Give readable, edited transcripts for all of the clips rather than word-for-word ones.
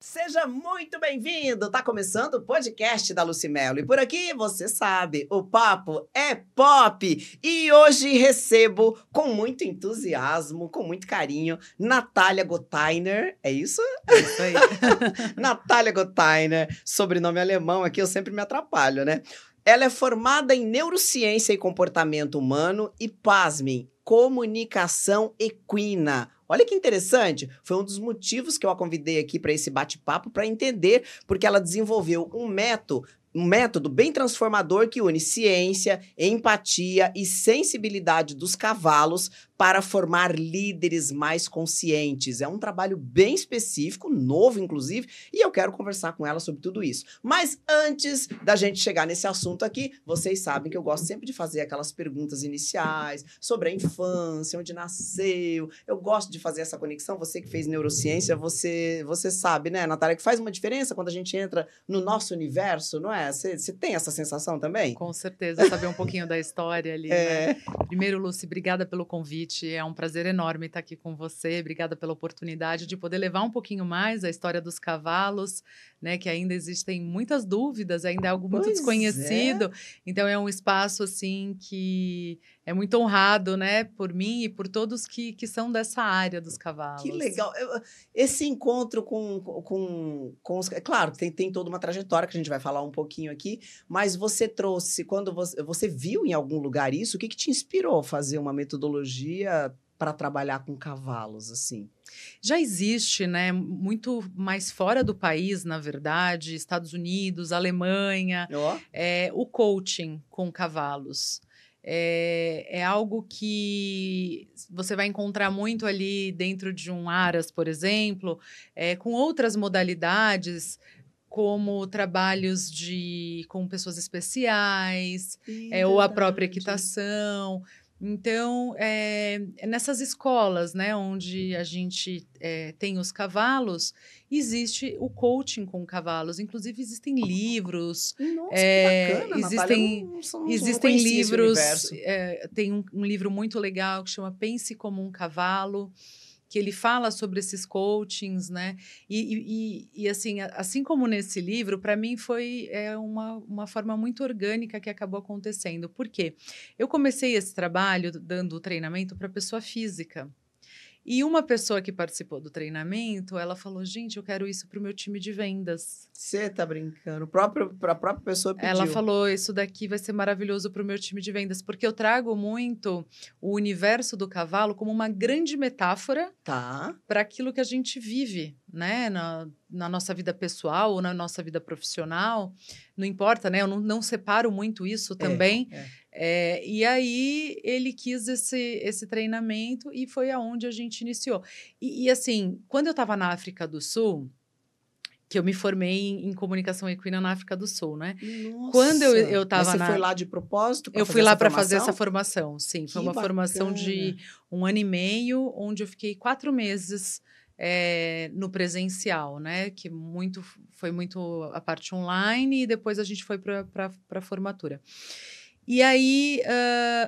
Seja muito bem-vindo! Tá começando o podcast da Lucimelo. E por aqui, você sabe, o papo é pop! E hoje recebo, com muito entusiasmo, com muito carinho, Natália Gotainer. É isso? É isso aí. Natália Gotainer, sobrenome alemão aqui, eu sempre me atrapalho, né? Ela é formada em neurociência e comportamento humano e, pasmem, comunicação equina. Olha que interessante, foi um dos motivos que eu a convidei aqui para esse bate-papo, para entender, porque ela desenvolveu um método bem transformador que une ciência, empatia e sensibilidade dos cavalos para formar líderes mais conscientes. É um trabalho bem específico, novo inclusive, e eu quero conversar com ela sobre tudo isso. Mas antes da gente chegar nesse assunto aqui, vocês sabem que eu gosto sempre de fazer aquelas perguntas iniciais sobre a infância, onde nasceu. Eu gosto de fazer essa conexão. Você que fez neurociência, você sabe, né, Natália, que faz uma diferença quando a gente entra no nosso universo, não é? Você tem essa sensação também? Com certeza, saber um pouquinho da história ali, né? Primeiro, Lucy, obrigada pelo convite. É um prazer enorme estar aqui com você. Obrigada pela oportunidade de poder levar um pouquinho mais a história dos cavalos, né? Que ainda existem muitas dúvidas, ainda é algo muito desconhecido. Então, é um espaço, assim, que é muito honrado, né? Por mim e por todos que são dessa área dos cavalos. Que legal. Esse encontro com os... É claro, tem toda uma trajetória que a gente vai falar um pouquinho aqui, mas você trouxe, quando você viu em algum lugar isso, o que te inspirou a fazer uma metodologia para trabalhar com cavalos, assim? Já existe, né, muito mais fora do país, na verdade, Estados Unidos, Alemanha, o coaching com cavalos. É algo que você vai encontrar muito ali dentro de um aras, por exemplo, com outras modalidades, como trabalhos com pessoas especiais, ou a própria equitação. Então, nessas escolas, né, onde a gente tem os cavalos, existe o coaching com cavalos. Inclusive, existem livros. Nossa, que bacana, Existem livros. Tem um livro muito legal que chama Pense como um Cavalo, que ele fala sobre esses coachings, né? E assim como nesse livro, para mim foi uma forma muito orgânica que acabou acontecendo. Por quê? Eu comecei esse trabalho dando treinamento para pessoa física. E uma pessoa que participou do treinamento, ela falou, gente, eu quero isso para o meu time de vendas. Você tá brincando? A própria pessoa pediu. Ela falou, isso daqui vai ser maravilhoso para o meu time de vendas, porque eu trago muito o universo do cavalo como uma grande metáfora para aquilo que a gente vive, né? Na nossa vida pessoal ou na nossa vida profissional. Não importa, né? Eu não separo muito isso também. E aí, ele quis esse treinamento e foi aonde a gente iniciou. E assim, quando eu estava na África do Sul, que eu me formei em comunicação equina na África do Sul, né? Nossa! Quando eu estava Mas você foi lá de propósito? Eu fui lá para fazer essa formação, sim. Foi uma formação de 1 ano e meio, onde eu fiquei 4 meses no presencial, né? Que foi muito a parte online e depois a gente foi para a formatura. E aí,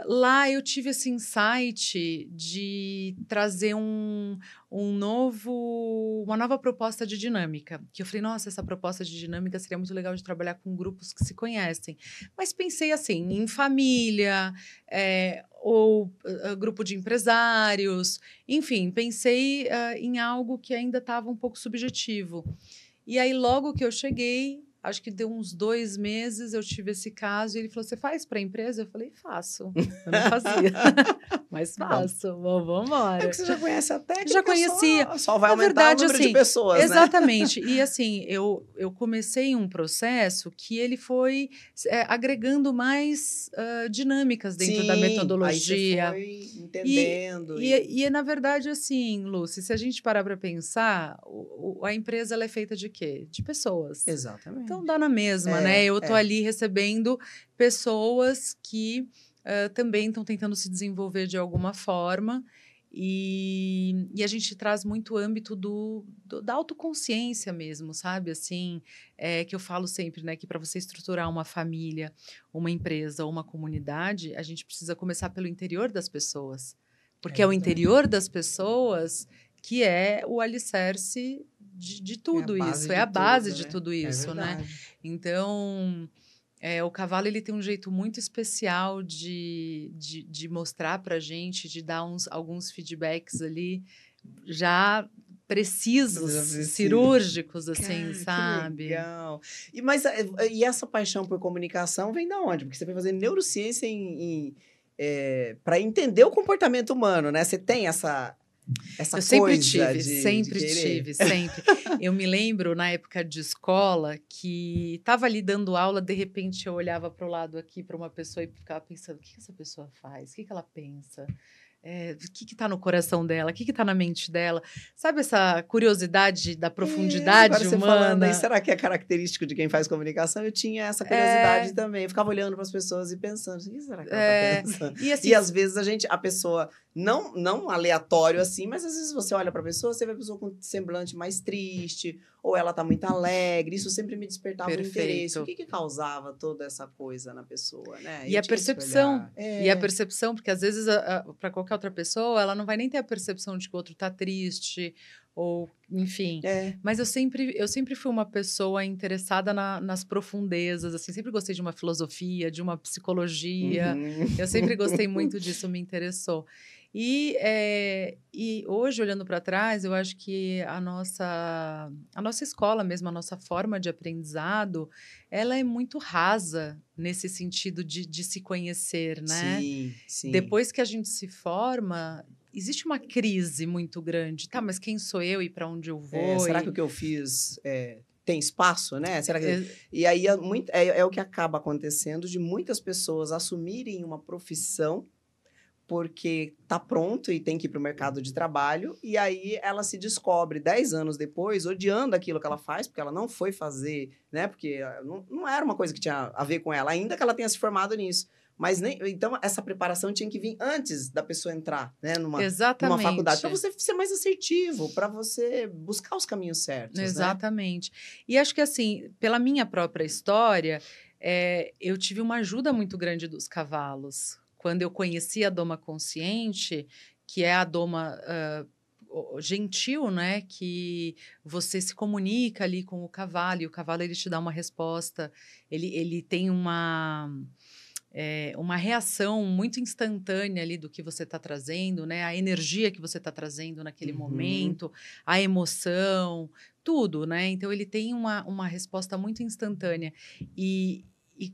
lá eu tive esse insight de trazer uma nova proposta de dinâmica. Que eu falei, nossa, essa proposta de dinâmica seria muito legal de trabalhar com grupos que se conhecem. Mas pensei assim, em família, ou grupo de empresários. Enfim, pensei em algo que ainda estava um pouco subjetivo. E aí, logo que eu cheguei, acho que deu uns 2 meses, eu tive esse caso, e ele falou, você faz para a empresa? Eu falei, faço. Eu não fazia, mas faço. Vamos embora. É que você já conhece a técnica. Já conhecia. Só vai aumentar o número de pessoas, exatamente. Né? E assim, eu comecei um processo que ele foi agregando mais dinâmicas dentro da metodologia. Aí você foi entendendo. E na verdade, assim, Lúcia, se a gente parar para pensar, a empresa ela é feita de quê? De pessoas. Exatamente. Então, dá na mesma, né? Eu tô ali recebendo pessoas que também estão tentando se desenvolver de alguma forma E a gente traz muito o âmbito da autoconsciência mesmo, sabe? Assim, que eu falo sempre, né? Que para você estruturar uma família, uma empresa ou uma comunidade, a gente precisa começar pelo interior das pessoas. Porque é o interior das pessoas que é o alicerce de tudo isso. É a base de tudo isso, né? Então... o cavalo ele tem um jeito muito especial de mostrar para a gente, de dar alguns feedbacks ali já precisos, cirúrgicos, assim, sabe? Que legal. E essa paixão por comunicação vem da onde? Porque você foi fazer neurociência para entender o comportamento humano, né? Você tem essa eu sempre tive. Eu me lembro, na época de escola, que estava ali dando aula, de repente eu olhava para o lado aqui, para uma pessoa e ficava pensando, o que essa pessoa faz? O que ela pensa? O que está no coração dela? O que está na mente dela? Sabe essa curiosidade da profundidade agora humana? Você falando aí, será que é característico de quem faz comunicação? Eu tinha essa curiosidade também. Eu ficava olhando para as pessoas e pensando, o que será que ela está pensando? E às vezes a pessoa, não aleatório assim, mas às vezes você olha para a pessoa, você vê a pessoa com um semblante mais triste, ou ela está muito alegre. Isso sempre me despertava um interesse. O que causava toda essa coisa na pessoa, né? E a percepção. E a percepção, porque às vezes, para qualquer outra pessoa, ela não vai nem ter a percepção de que o outro está triste, ou, enfim. Mas eu sempre fui uma pessoa interessada nas profundezas, assim, sempre gostei de uma filosofia, de uma psicologia. Eu sempre gostei muito disso, me interessou. E hoje, olhando para trás, eu acho que a nossa escola mesmo, a nossa forma de aprendizado, ela é muito rasa nesse sentido de se conhecer, né? Sim. Depois que a gente se forma, existe uma crise muito grande. Tá, mas quem sou eu e para onde eu vou? Será que o que eu fiz tem espaço, né? Será que... E aí é o que acaba acontecendo de muitas pessoas assumirem uma profissão porque tá pronto e tem que ir para o mercado de trabalho, e aí ela se descobre 10 anos depois odiando aquilo que ela faz, porque ela não foi fazer, né? Porque não era uma coisa que tinha a ver com ela, ainda que ela tenha se formado nisso. Mas então essa preparação tinha que vir antes da pessoa entrar, né, numa faculdade, para você ser mais assertivo, para você buscar os caminhos certos. Exatamente. Né? E acho que assim, pela minha própria história, eu tive uma ajuda muito grande dos cavalos. Quando eu conheci a doma consciente, que é a doma gentil, né? Que você se comunica ali com o cavalo, e o cavalo ele te dá uma resposta, ele tem uma reação muito instantânea ali do que você está trazendo, né? A energia que você está trazendo naquele momento, a emoção, tudo, né? Então, ele tem uma resposta muito instantânea. E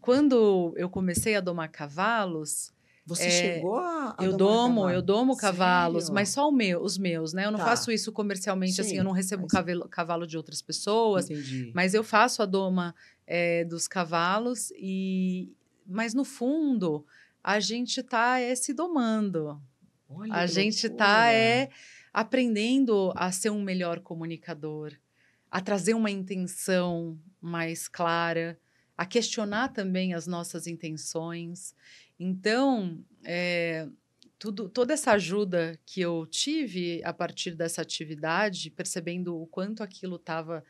quando eu comecei a domar cavalos... Você chegou a eu domo cavalos, mas só os meus, né? Eu não faço isso comercialmente, assim, eu não recebo cavalo de outras pessoas. Entendi. Mas eu faço a doma dos cavalos mas, no fundo, a gente está se domando. Olha, a gente está aprendendo a ser um melhor comunicador, a trazer uma intenção mais clara, a questionar também as nossas intenções. Então, toda essa ajuda que eu tive a partir dessa atividade, percebendo o quanto aquilo estava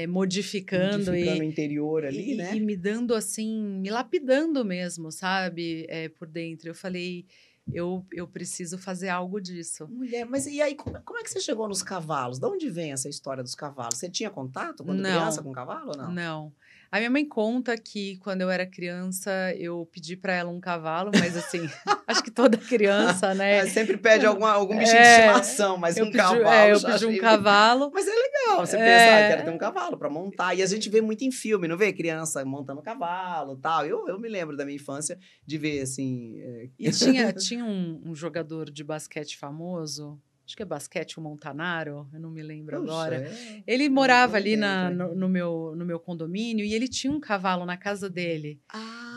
modificando o interior ali, né? E me dando assim, me lapidando mesmo, sabe? Por dentro. Eu falei, eu preciso fazer algo disso. Mulher, mas e aí, como é que você chegou nos cavalos? De onde vem essa história dos cavalos? Você tinha contato quando criança com cavalo ou não? Não. A minha mãe conta que, quando eu era criança, eu pedi para ela um cavalo, mas assim, acho que toda criança, né? Sempre pede algum bichinho de estimação, mas cavalo. Eu pedi um cavalo. Mas é legal, você pensa, quero ter um cavalo para montar. E a gente vê muito em filme, não vê? Criança montando cavalo e tal. Eu me lembro da minha infância de ver, assim... E tinha um jogador de basquete famoso... Acho que é basquete, o Montanaro, eu não me lembro agora. Ele morava ali no meu condomínio e ele tinha um cavalo na casa dele.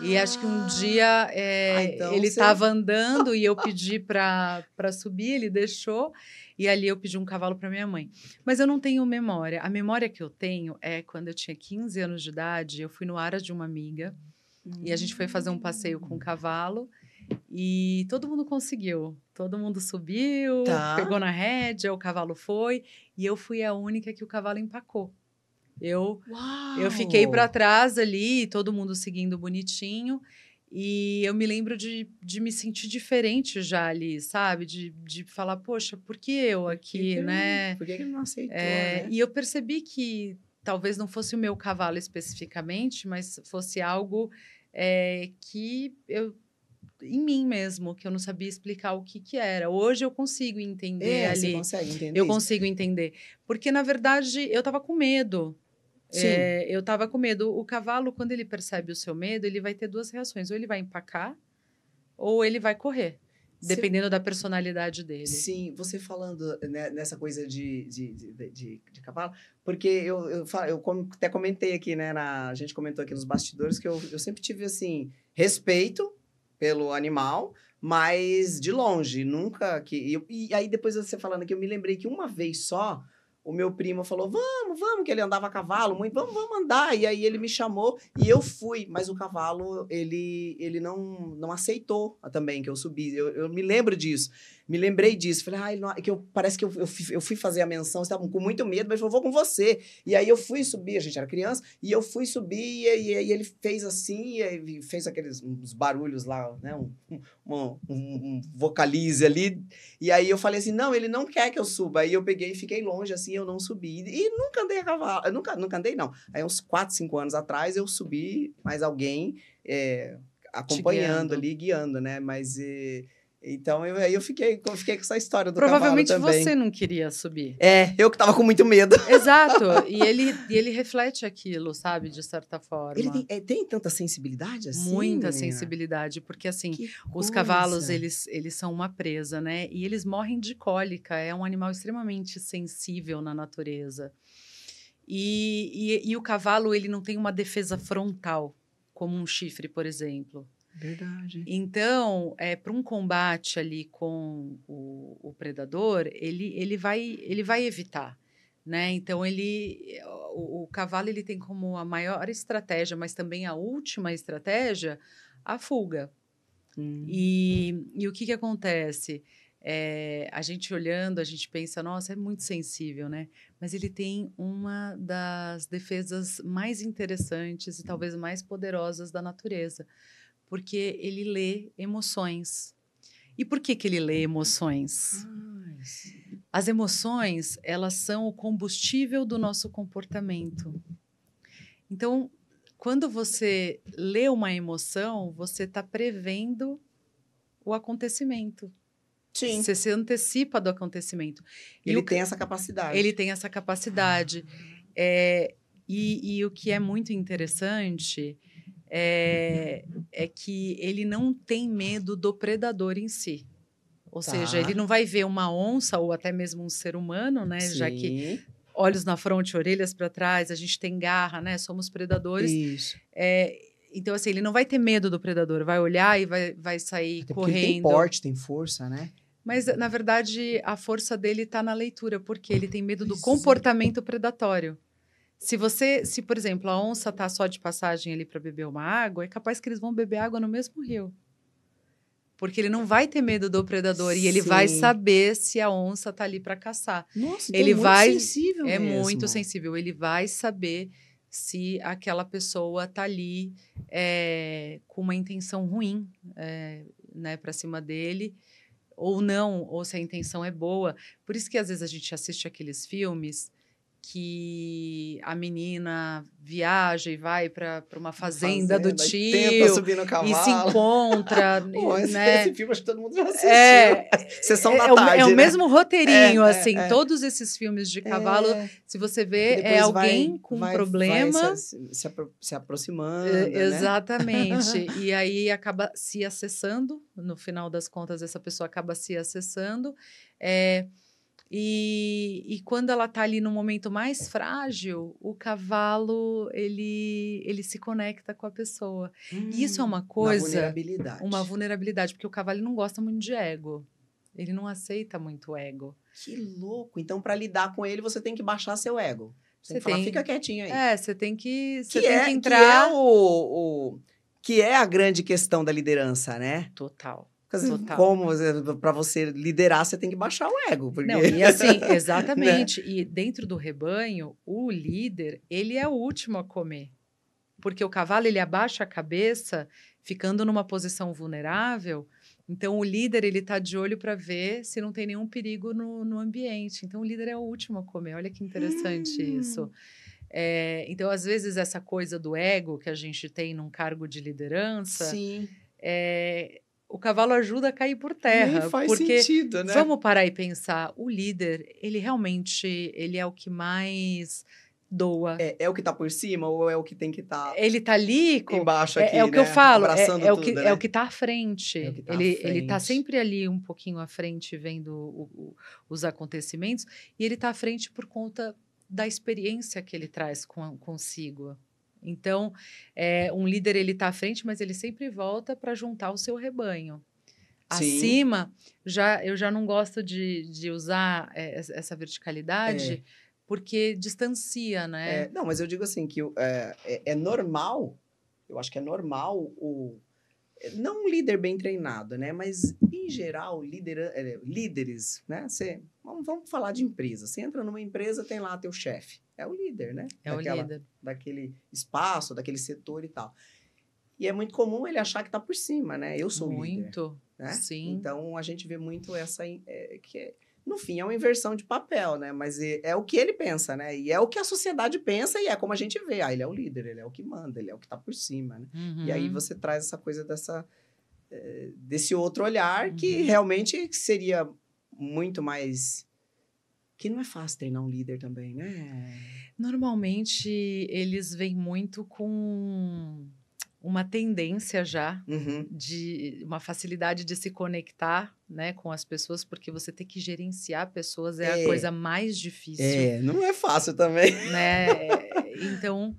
E acho que um dia então ele estava andando e eu pedi para subir, ele deixou. E ali eu pedi um cavalo para minha mãe. Mas eu não tenho memória. A memória que eu tenho é quando eu tinha 15 anos de idade, eu fui no Aras de uma amiga e a gente foi fazer um passeio com o cavalo. E todo mundo conseguiu. Todo mundo subiu, pegou na rédea, o cavalo foi. E eu fui a única que o cavalo empacou. Eu fiquei para trás ali, todo mundo seguindo bonitinho. E eu me lembro de me sentir diferente já ali, sabe? De falar, poxa, por que eu aqui, né? Por que ele não aceitou, né? E eu percebi que talvez não fosse o meu cavalo especificamente, mas fosse algo que eu... em mim mesmo, que eu não sabia explicar o que era. Hoje eu consigo entender ali. Você consegue entender Eu isso? consigo entender. Porque, na verdade, eu estava com medo. Sim. Eu estava com medo. O cavalo, quando ele percebe o seu medo, ele vai ter duas reações. Ou ele vai empacar, ou ele vai correr. Dependendo da personalidade dele. Sim, você falando né, nessa coisa de cavalo, porque eu até comentei aqui, né? A gente comentou aqui nos bastidores que eu sempre tive, assim, respeito pelo animal, mas de longe, nunca que... E aí, depois você falando aqui, eu me lembrei que uma vez só, o meu primo falou, vamos, que ele andava a cavalo muito, vamos andar. E aí ele me chamou e eu fui, mas o cavalo, ele não aceitou também que eu subi. Eu me lembro disso, me lembrei disso. Falei, parece que eu fui fazer a menção, você estava com muito medo, mas eu vou com você. E aí eu fui subir, a gente era criança, e eu fui subir, e aí ele fez assim, e fez aqueles uns barulhos lá, né, um vocalize ali. E aí eu falei assim, não, ele não quer que eu suba. Aí eu peguei e fiquei longe, assim, eu não subi. E nunca andei a cavalo. Eu nunca andei, não. Aí uns 4, 5 anos atrás eu subi, mais alguém acompanhando ali, guiando, né? Mas... então, aí eu fiquei com essa história do cavalo também. Provavelmente você não queria subir. Eu que tava com muito medo. Exato. E ele reflete aquilo, sabe? De certa forma. Ele tem tanta sensibilidade assim, muita menina? Sensibilidade. Porque, assim, os cavalos, eles são uma presa, né? E eles morrem de cólica. É um animal extremamente sensível na natureza. E o cavalo, ele não tem uma defesa frontal, como um chifre, por exemplo. Verdade. Então, para um combate ali com o predador, ele vai evitar, né? Então, o cavalo ele tem como a maior estratégia, mas também a última estratégia, a fuga. E o que acontece? A gente olhando, a gente pensa, nossa, é muito sensível, né? Mas ele tem uma das defesas mais interessantes e talvez mais poderosas da natureza, porque ele lê emoções. E por que ele lê emoções? As emoções, elas são o combustível do nosso comportamento. Então, quando você lê uma emoção, você está prevendo o acontecimento. Sim. Você se antecipa do acontecimento. Ele tem essa capacidade. Ele tem essa capacidade. E o que é muito interessante é que ele não tem medo do predador em si. Ou seja, ele não vai ver uma onça ou até mesmo um ser humano, né? Sim. Já que olhos na fronte, orelhas para trás, a gente tem garra, né? Somos predadores. Isso. Então, assim, ele não vai ter medo do predador, vai olhar e vai sair até correndo. Ele tem porte, tem força, né? Mas, na verdade, a força dele está na leitura, porque ele tem medo do comportamento predatório. Se, por exemplo, a onça está só de passagem ali para beber uma água, é capaz que eles vão beber água no mesmo rio. Porque ele não vai ter medo do predador e ele vai saber se a onça está ali para caçar. Nossa, então é muito sensível mesmo. É muito sensível. Ele vai saber se aquela pessoa está ali com uma intenção ruim, né, para cima dele, ou não, ou se a intenção é boa. Por isso que às vezes a gente assiste aqueles filmes que a menina viaja e vai para uma fazenda do tio, tenta subir no cavalo, e se encontra. Né? Esse filme acho que todo mundo já assistiu. Sessão da tarde, é o né? mesmo roteirinho, assim. Todos esses filmes de cavalo, se você vê, é alguém com um problema. Se aproximando, exatamente. Né? E aí acaba se acessando, no final das contas, essa pessoa acaba se acessando. E quando ela está ali no momento mais frágil, o cavalo, ele se conecta com a pessoa. E isso é uma coisa... Uma vulnerabilidade, porque o cavalo não gosta muito de ego. Ele não aceita muito ego. Que louco! Então, para lidar com ele, você tem que baixar seu ego. Você tem que falar, fica quietinho aí. Você tem que entrar... que é a grande questão da liderança, né? Total. Total. Como para você liderar, você tem que baixar o ego. Porque... Não, e assim, exatamente. Né? E dentro do rebanho, o líder, ele é o último a comer. Porque o cavalo, ele abaixa a cabeça, ficando numa posição vulnerável. Então, o líder, ele está de olho para ver se não tem nenhum perigo no ambiente. Então, o líder é o último a comer. Olha que interessante isso. Então, às vezes, essa coisa do ego que a gente tem num cargo de liderança... Sim. O cavalo ajuda a cair por terra. Nem faz porque sentido, né? Vamos parar e pensar. O líder, ele realmente ele é o que mais doa. É o que tá por cima ou é o que tem que estar... Ele tá ali... embaixo aqui, é o que eu falo. Abraçando tudo, né? É o que tá à frente. É o que tá ele tá sempre ali um pouquinho à frente, vendo os acontecimentos. E ele tá à frente por conta da experiência que ele traz consigo. Então, um líder, ele está à frente, mas ele sempre volta para juntar o seu rebanho. Sim. Acima, eu já não gosto de usar essa verticalidade, porque distancia, né? Não, mas eu digo assim, que é normal, eu acho que é normal não um líder bem treinado, né? Mas, em geral, líderes, né? Vamos falar de empresa. Você entra numa empresa, tem lá teu chefe. É o líder, né? O líder. Daquele espaço, daquele setor e tal. E é muito comum ele achar que tá por cima, né? Eu sou o líder. Muito, né? Sim. Então, a gente vê muito essa... no fim, é uma inversão de papel, né? Mas é o que ele pensa, né? E é o que a sociedade pensa e é como a gente vê. Ele é o líder, ele é o que manda, ele é o que tá por cima, né? Uhum. E aí você traz essa coisa desse outro olhar que realmente seria muito mais... Que não é fácil treinar um líder também, né? Normalmente, eles vêm muito com uma tendência já, de uma facilidade de se conectar, né, com as pessoas, porque você ter que gerenciar pessoas é a coisa mais difícil. Não é fácil também. Né? Então,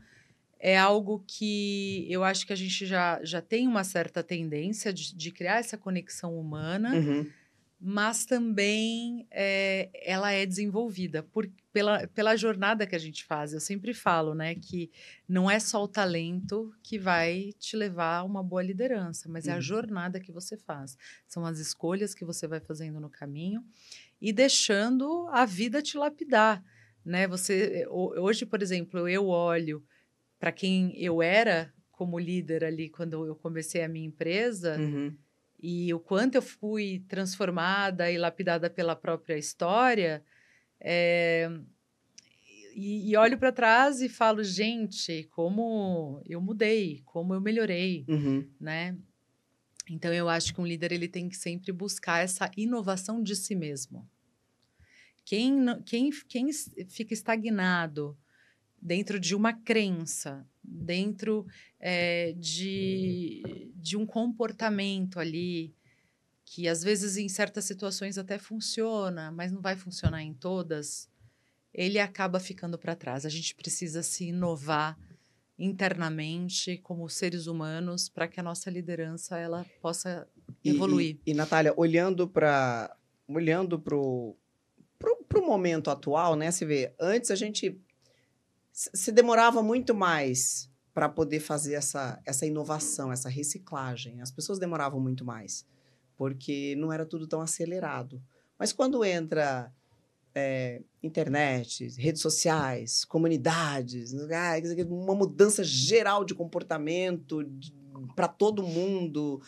é algo que eu acho que a gente já tem uma certa tendência de criar essa conexão humana, mas também ela é desenvolvida pela jornada que a gente faz. Eu sempre falo, né, que não é só o talento que vai te levar a uma boa liderança, mas é a jornada que você faz. São as escolhas que você vai fazendo no caminho e deixando a vida te lapidar, né? Hoje, por exemplo, eu olho para quem eu era como líder ali quando eu comecei a minha empresa... E o quanto eu fui transformada e lapidada pela própria história, e olho para trás e falo, gente, como eu mudei, como eu melhorei, né? Então, eu acho que um líder ele tem que sempre buscar essa inovação de si mesmo. Quem fica estagnado dentro de uma crença, dentro de um comportamento ali, que às vezes em certas situações até funciona, mas não vai funcionar em todas, ele acaba ficando para trás. A gente precisa se inovar internamente como seres humanos para que a nossa liderança ela possa evoluir. E Natália, olhando para pro momento atual, né? Você vê, antes a gente se demorava muito mais para poder fazer essa inovação, essa reciclagem. As pessoas demoravam muito mais, porque não era tudo tão acelerado. Mas quando entra internet, redes sociais, comunidades, uma mudança geral de comportamento para todo mundo,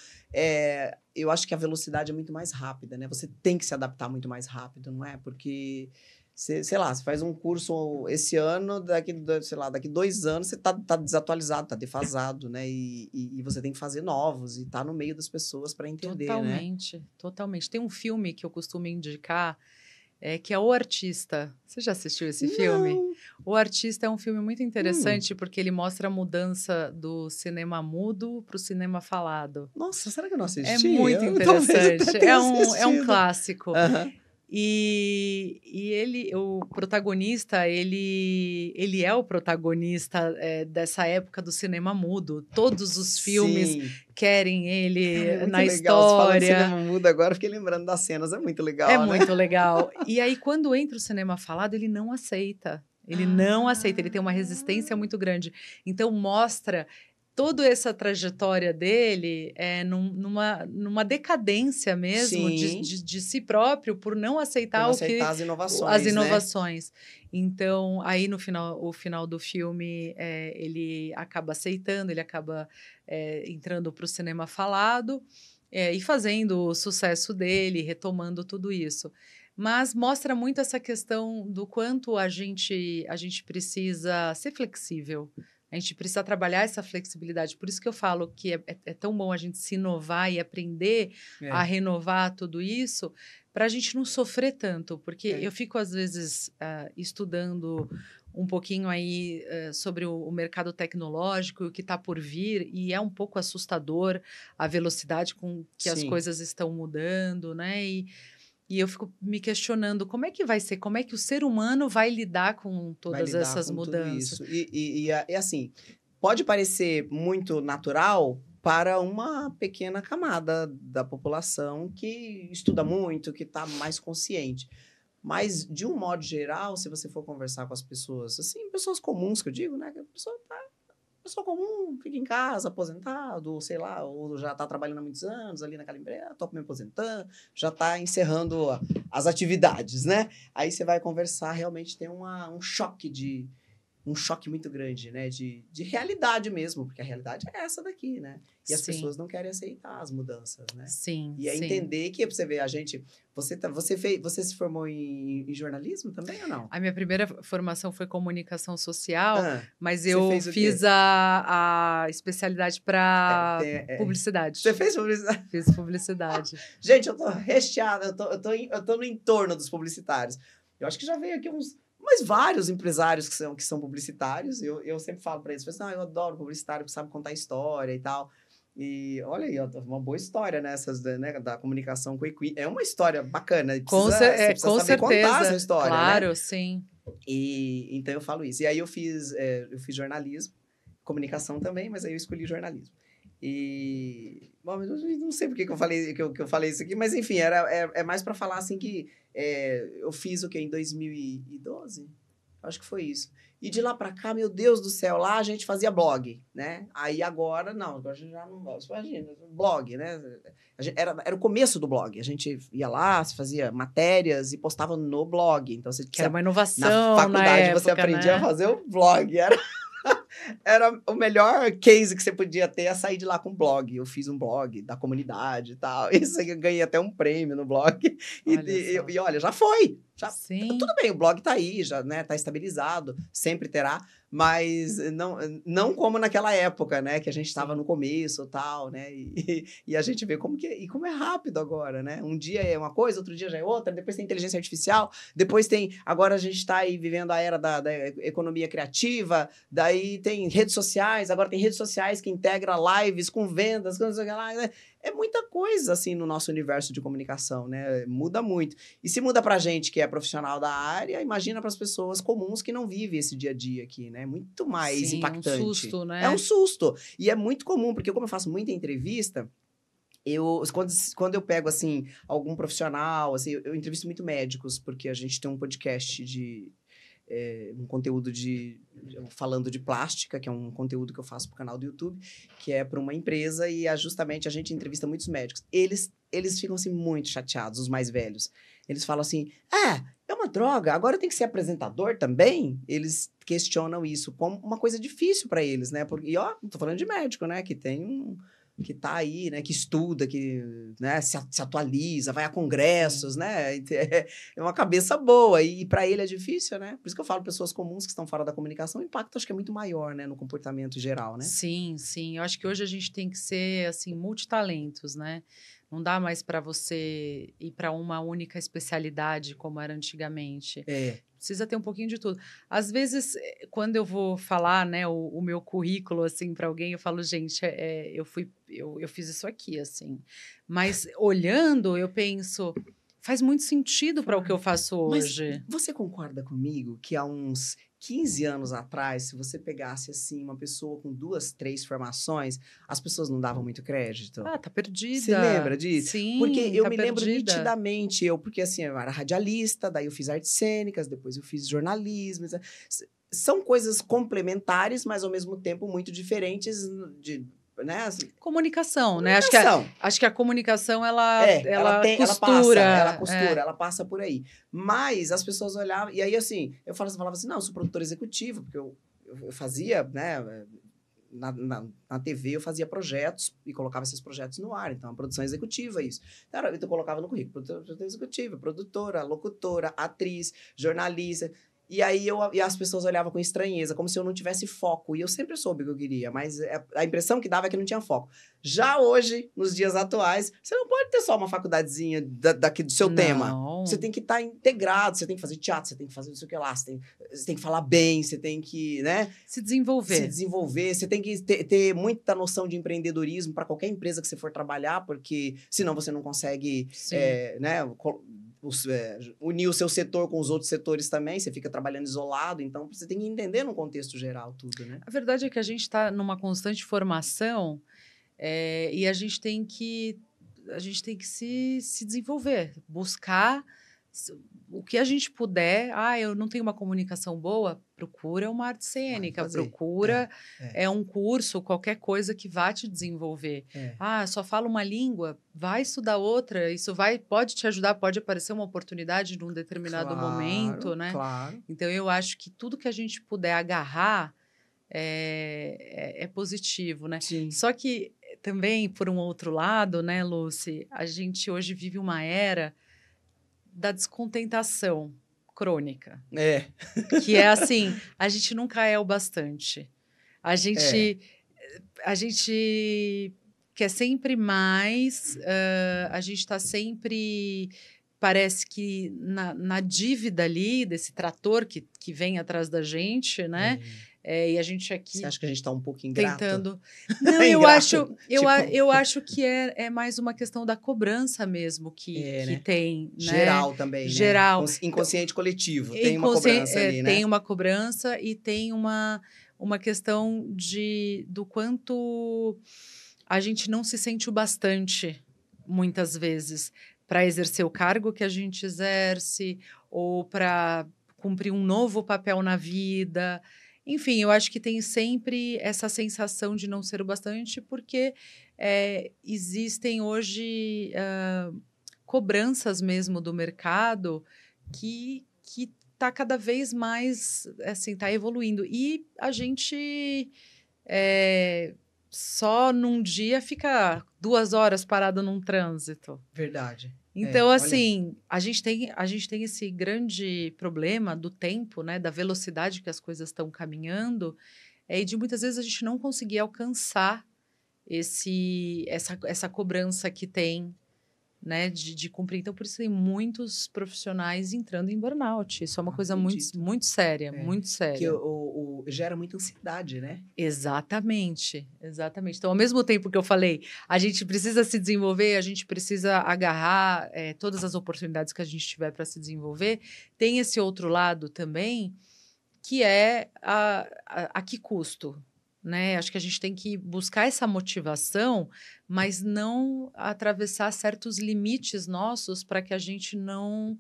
eu acho que a velocidade é muito mais rápida, né? Você tem que se adaptar muito mais rápido, não é? Porque... sei lá, você faz um curso esse ano, daqui 2 anos, você tá desatualizado, tá defasado, né? E você tem que fazer novos e tá no meio das pessoas para entender, totalmente, né? Totalmente. Tem um filme que eu costumo indicar, que é O Artista. Você já assistiu esse filme? Não. O Artista é um filme muito interessante porque ele mostra a mudança do cinema mudo para o cinema falado. Nossa, será que eu não assisti? É muito interessante. É um clássico. E ele, o protagonista, ele é o protagonista dessa época do cinema mudo. Todos os filmes querem ele na história. Você falando de cinema mudo agora, fiquei lembrando das cenas. É muito legal, né? Muito legal. E aí, quando entra o cinema falado, ele não aceita. Ele não aceita. Ele tem uma resistência muito grande. Então, mostra toda essa trajetória dele é numa decadência mesmo de si próprio por não aceitar as inovações. Inovações. Né? Então, aí no final do filme, ele acaba aceitando, ele acaba entrando para o cinema falado e fazendo o sucesso dele, retomando tudo isso. Mas mostra muito essa questão do quanto a gente precisa ser flexível. A gente precisa trabalhar essa flexibilidade. Por isso que eu falo que é tão bom a gente se inovar e aprender a renovar tudo isso, para a gente não sofrer tanto. Porque eu fico, às vezes, estudando um pouquinho aí sobre o mercado tecnológico e o que está por vir, e é um pouco assustador a velocidade com que as coisas estão mudando, né? E eu fico me questionando como é que vai ser, como é que o ser humano vai lidar com todas essas mudanças. Tudo isso. E assim, pode parecer muito natural para uma pequena camada da população que estuda muito, que está mais consciente. Mas, de um modo geral, se você for conversar com as pessoas, assim, pessoas comuns que eu digo, né? Que a pessoa comum, fica em casa, aposentado, ou sei lá, ou já está trabalhando há muitos anos ali naquela empresa, estou me aposentando, já está encerrando as atividades, né? Aí você vai conversar, realmente tem um choque muito grande, né? De realidade mesmo, porque a realidade é essa daqui, né? E as pessoas não querem aceitar as mudanças, né? Sim, e entender que, pra você ver, você se formou em jornalismo também ou não? A minha primeira formação foi comunicação social, mas eu fiz a especialidade para publicidade. Você fez publicidade? Fiz publicidade. Gente, eu tô recheada, eu tô no entorno dos publicitários. Eu acho que já veio aqui mas vários empresários que são publicitários. Eu sempre falo para eles, eu adoro publicitário, que sabe contar história e tal. E olha aí, uma boa história nessas, né, da comunicação com equipe. É uma história bacana. Você precisa com saber certeza. Contar essa história, claro, né? sim. E então eu falo isso. E aí eu fiz jornalismo, comunicação também, mas aí eu escolhi jornalismo. E bom, eu não sei por que eu falei que eu falei isso aqui, mas enfim, é mais para falar assim que eu fiz o que em 2012? Acho que foi isso. E de lá para cá, meu Deus do céu, lá a gente fazia blog, né? Aí agora a gente já não... Imagina, blog, né? Era o começo do blog. A gente ia lá, fazia matérias e postava no blog. Então, que era uma inovação na faculdade, época, você aprendia né? a fazer o blog. Era o melhor case que você podia ter, a sair de lá com um blog. Eu fiz um blog da comunidade e tal. Isso aí eu ganhei até um prêmio no blog. E olha, já foi. Sim. Tudo bem, o blog tá aí, já, né? Tá estabilizado, sempre terá. Mas não como naquela época, né? Que a gente estava no começo e tal, né? E a gente vê como é rápido agora, né? Um dia é uma coisa, outro dia já é outra. Depois tem inteligência artificial. Depois tem... Agora a gente está aí vivendo a era da economia criativa. Daí tem redes sociais. Agora tem redes sociais que integram lives com vendas. Com né? É muita coisa, assim, no nosso universo de comunicação, né? Muda muito. E se muda pra gente que é profissional da área, imagina para as pessoas comuns que não vivem esse dia a dia aqui, né? Muito mais impactante. É um susto, né? É um susto. E é muito comum, porque como eu faço muita entrevista, quando eu pego, assim, algum profissional, assim, eu entrevisto muito médicos, porque a gente tem um podcast um conteúdo falando de plástica, que é um conteúdo que eu faço pro canal do YouTube, que é para uma empresa e justamente a gente entrevista muitos médicos. Eles ficam assim muito chateados, os mais velhos. Eles falam assim, é uma droga, agora tem que ser apresentador também? Eles questionam isso como uma coisa difícil para eles, né? Não tô falando de médico, né? Que tem que tá aí, né, que estuda, que, né, se atualiza, vai a congressos, né, é uma cabeça boa, e para ele é difícil, né, por isso que eu falo, pessoas comuns que estão fora da comunicação, o impacto acho que é muito maior, né, no comportamento geral, né. Sim, eu acho que hoje a gente tem que ser, assim, multitalentos, né, não dá mais para você ir para uma única especialidade como era antigamente. Precisa ter um pouquinho de tudo. Às vezes, quando eu vou falar, né, o meu currículo, assim, para alguém, eu falo, gente, eu fiz isso aqui, assim. Mas, olhando, eu penso, faz muito sentido para o que eu faço hoje. Mas você concorda comigo que há uns 15 anos atrás, se você pegasse, assim, uma pessoa com 2, 3 formações, as pessoas não davam muito crédito? Tá perdida. Você lembra disso? Sim, porque eu me perdida. lembro nitidamente, porque assim, eu era radialista, daí eu fiz artes cênicas, depois eu fiz jornalismo. são coisas complementares, mas ao mesmo tempo muito diferentes né? Assim, comunicação, né? Acho que a comunicação, ela costura. Ela costura, ela passa por aí. Mas as pessoas olhavam... E aí, assim, eu falava assim, não, eu sou produtora executiva, porque eu fazia, né... Na TV eu fazia projetos e colocava esses projetos no ar. Então, a produção executiva, isso. Então, eu colocava no currículo, produtora executiva, produtora, locutora, atriz, jornalista... E aí e as pessoas olhavam com estranheza, como se eu não tivesse foco. E eu sempre soube o que eu queria, mas a impressão que dava é que não tinha foco. Já hoje, nos dias atuais, você não pode ter só uma faculdadezinha daqui do seu tema. Você tem que estar integrado, você tem que fazer teatro, você tem que fazer não sei o que lá, você tem que falar bem, você tem que, né? Se desenvolver, você tem que ter muita noção de empreendedorismo para qualquer empresa que você for trabalhar, porque senão você não consegue, né? Unir o seu setor com os outros setores também, você fica trabalhando isolado, então você tem que entender no contexto geral tudo, né? A verdade é que a gente está numa constante formação e a gente tem que se desenvolver, buscar o que a gente puder. Eu não tenho uma comunicação boa, procura uma arte cênica, procura um curso, qualquer coisa que vá te desenvolver. Só fala uma língua, vai estudar outra, isso pode te ajudar, pode aparecer uma oportunidade num determinado momento, né? Claro. Então, eu acho que tudo que a gente puder agarrar é positivo, né? Sim. Só que também, por um outro lado, né, Lucy, a gente hoje vive uma era da descontentação crônica. Que é assim, a gente nunca é o bastante. A gente quer sempre mais, a gente está sempre... Parece que na dívida ali, desse trator que vem atrás da gente, né? E a gente aqui... Você acha que a gente está um pouco ingrato? Tentando... Não, eu acho que é mais uma questão da cobrança mesmo que tem. Né? Geral também, Geral. Né? Inconsciente coletivo. Tem uma cobrança ali, né? Tem uma cobrança e tem uma questão do quanto a gente não se sente o bastante, muitas vezes, para exercer o cargo que a gente exerce ou para cumprir um novo papel na vida. Enfim, eu acho que tem sempre essa sensação de não ser o bastante, porque existem hoje cobranças mesmo do mercado que está cada vez mais, assim, está evoluindo. E a gente só num dia fica 2 horas parado num trânsito. Verdade. Então, assim, a gente tem esse grande problema do tempo, né? Da velocidade que as coisas estão caminhando, e de muitas vezes a gente não conseguir alcançar essa cobrança que tem, né? De cumprir. Então, por isso tem muitos profissionais entrando em burnout. Isso é uma coisa muito séria, muito séria. Que gera muita ansiedade, né? Exatamente. Então, ao mesmo tempo que eu falei, a gente precisa se desenvolver, a gente precisa agarrar todas as oportunidades que a gente tiver para se desenvolver, tem esse outro lado também, que é a que custo? Né? Acho que a gente tem que buscar essa motivação, mas não atravessar certos limites nossos para que a gente não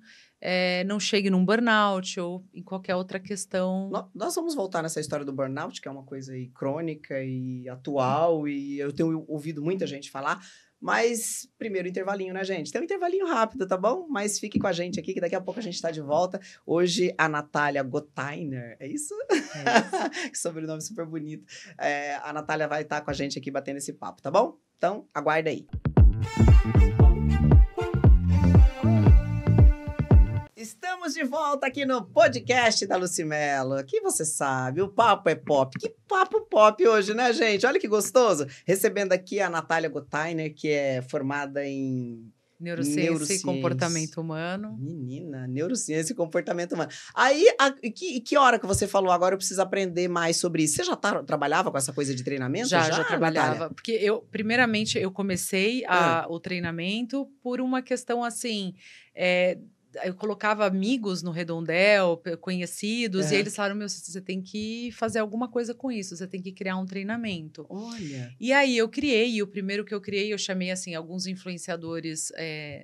chegue num burnout ou em qualquer outra questão. Nós vamos voltar nessa história do burnout, que é uma coisa aí crônica e atual, e eu tenho ouvido muita gente falar. Mas, primeiro, intervalinho, né, gente? Tem um intervalinho rápido, tá bom? Mas fique com a gente aqui, que daqui a pouco a gente tá de volta. Hoje, a Natália Gotainer, é isso? Que sobrenome super bonito. A Natália vai estar com a gente aqui batendo esse papo, tá bom? Então, aguarda aí. Estamos de volta aqui no podcast da Lucimelo. Aqui você sabe, o papo é pop. Que papo pop hoje, né, gente? Olha que gostoso. Recebendo aqui a Natália Gotainer, que é formada em... Neurociência e comportamento humano. Menina, neurociência e comportamento humano. Aí, que hora que você falou agora eu preciso aprender mais sobre isso? Você já trabalhava com essa coisa de treinamento? Já trabalhava. Natália? Porque primeiramente, eu comecei o treinamento por uma questão assim... eu colocava amigos no redondel, conhecidos, e eles falaram, você tem que fazer alguma coisa com isso, você tem que criar um treinamento. Olha! E aí eu criei, e o primeiro que eu criei, eu chamei assim, alguns influenciadores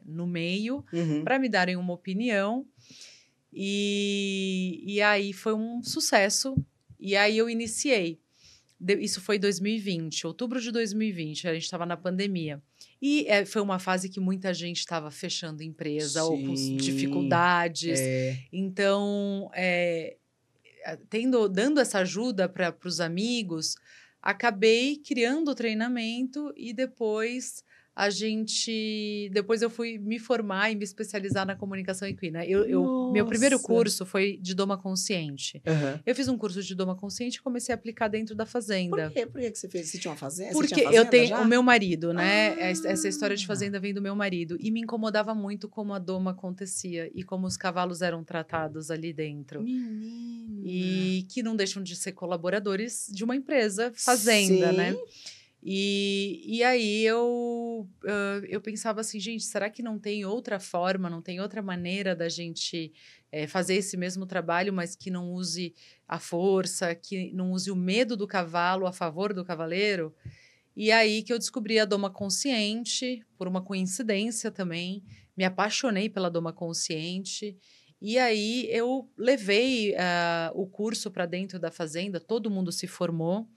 no meio, para me darem uma opinião. E aí foi um sucesso. E aí eu iniciei. Isso foi em 2020, outubro de 2020, a gente estava na pandemia. E foi uma fase que muita gente estava fechando empresa ou com dificuldades. Então, dando essa ajuda para os amigos, acabei criando o treinamento e depois eu fui me formar e me especializar na comunicação equina. Meu primeiro curso foi de doma consciente. Eu fiz um curso de doma consciente e comecei a aplicar dentro da fazenda. Por que você fez? Você tinha uma fazenda? Porque eu tenho o meu marido, né? Essa história de fazenda vem do meu marido. E me incomodava muito como a doma acontecia e como os cavalos eram tratados ali dentro. Menina. E que não deixam de ser colaboradores de uma empresa fazenda, Sim. né? E aí eu pensava assim, gente, será que não tem outra forma, não tem outra maneira da gente fazer esse mesmo trabalho, mas que não use a força, que não use o medo do cavalo a favor do cavaleiro? E aí que eu descobri a doma consciente, por uma coincidência também, me apaixonei pela doma consciente. E aí eu levei o curso para dentro da fazenda, todo mundo se formou.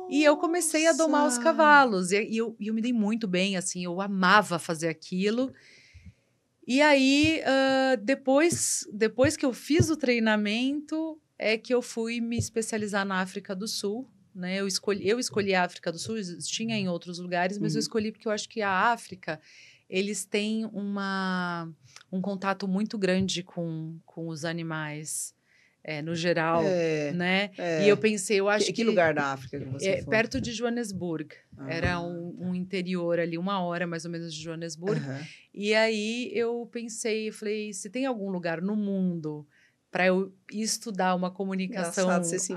E eu comecei a domar os cavalos. E eu me dei muito bem, assim, eu amava fazer aquilo. E aí, depois que eu fiz o treinamento, é que eu fui me especializar na África do Sul. Né? Eu escolhi a África do Sul, tinha em outros lugares, mas eu escolhi porque eu acho que a África, eles têm um contato muito grande com os animais. No geral, né? E eu pensei, eu acho que lugar da África que você foi? Perto de Joanesburgo. Era um interior ali, 1 hora mais ou menos de Joanesburgo. E aí eu pensei, falei, se tem algum lugar no mundo para eu estudar uma comunicação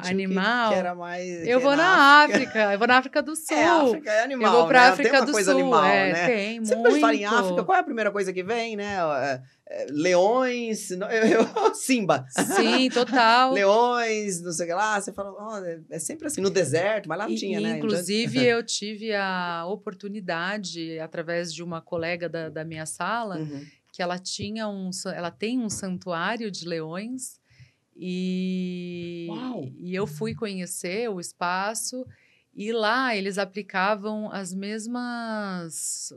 animal, que era mais, eu vou na África, eu vou na África do Sul. A África é animal, eu vou para a África tem uma do coisa Sul. Animal, né? Tem Sempre muito. que fala em África, qual é a primeira coisa que vem, né? Leões, Simba. Sim, total. Leões, não sei o que lá. Você fala, é sempre assim, no deserto, mas lá não tinha, né? Inclusive, eu tive a oportunidade, através de uma colega da minha sala, que ela tem um santuário de leões e eu fui conhecer o espaço e lá eles aplicavam os mesmos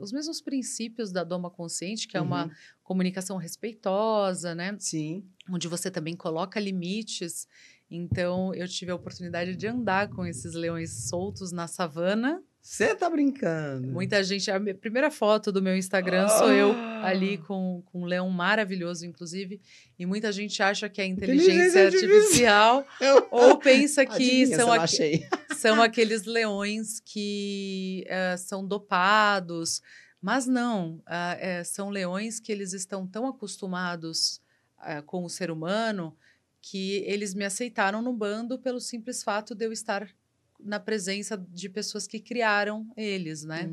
princípios da doma consciente, que é uma comunicação respeitosa, né? Sim. Onde você também coloca limites. Então, eu tive a oportunidade de andar com esses leões soltos na savana. Você tá brincando? Muita gente... A minha primeira foto do meu Instagram sou eu ali com um leão maravilhoso, inclusive. E muita gente acha que é inteligência artificial ou pensa que são aqueles leões que são dopados. Mas não, são leões que eles estão tão acostumados com o ser humano que eles me aceitaram no bando pelo simples fato de eu estar na presença de pessoas que criaram eles, né?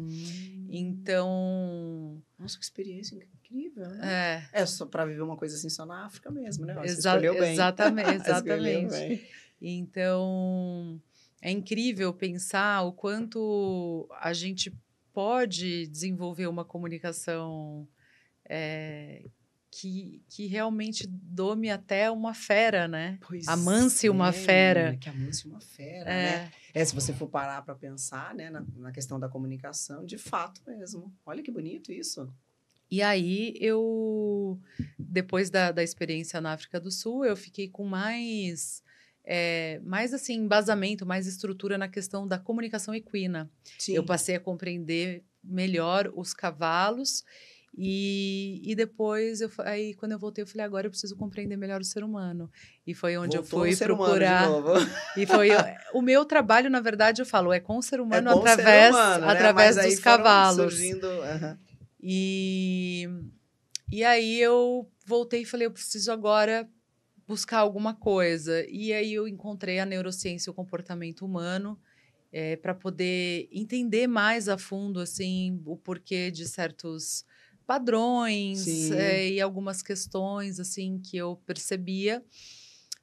Então... Nossa, que experiência incrível, né? É só para viver uma coisa assim só na África mesmo, né? Você escolheu bem. Exatamente. Então, é incrível pensar o quanto a gente pode desenvolver uma comunicação que realmente dome até uma fera, né? Amance uma fera. Que amance uma fera, né? Se você for parar para pensar, né, na questão da comunicação, de fato mesmo. Olha que bonito isso. E aí, depois da experiência na África do Sul, eu fiquei com mais assim, embasamento, mais estrutura na questão da comunicação equina. Sim. Eu passei a compreender melhor os cavalos e depois, aí quando eu voltei, eu falei, agora eu preciso compreender melhor o ser humano. E foi onde eu fui procurar... E foi o meu trabalho, na verdade, eu falo, com o ser humano através dos cavalos. Surgindo... E aí eu voltei e falei, eu preciso agora buscar alguma coisa. E aí eu encontrei a neurociência e o comportamento humano para poder entender mais a fundo assim, o porquê de certos padrões e algumas questões assim que eu percebia.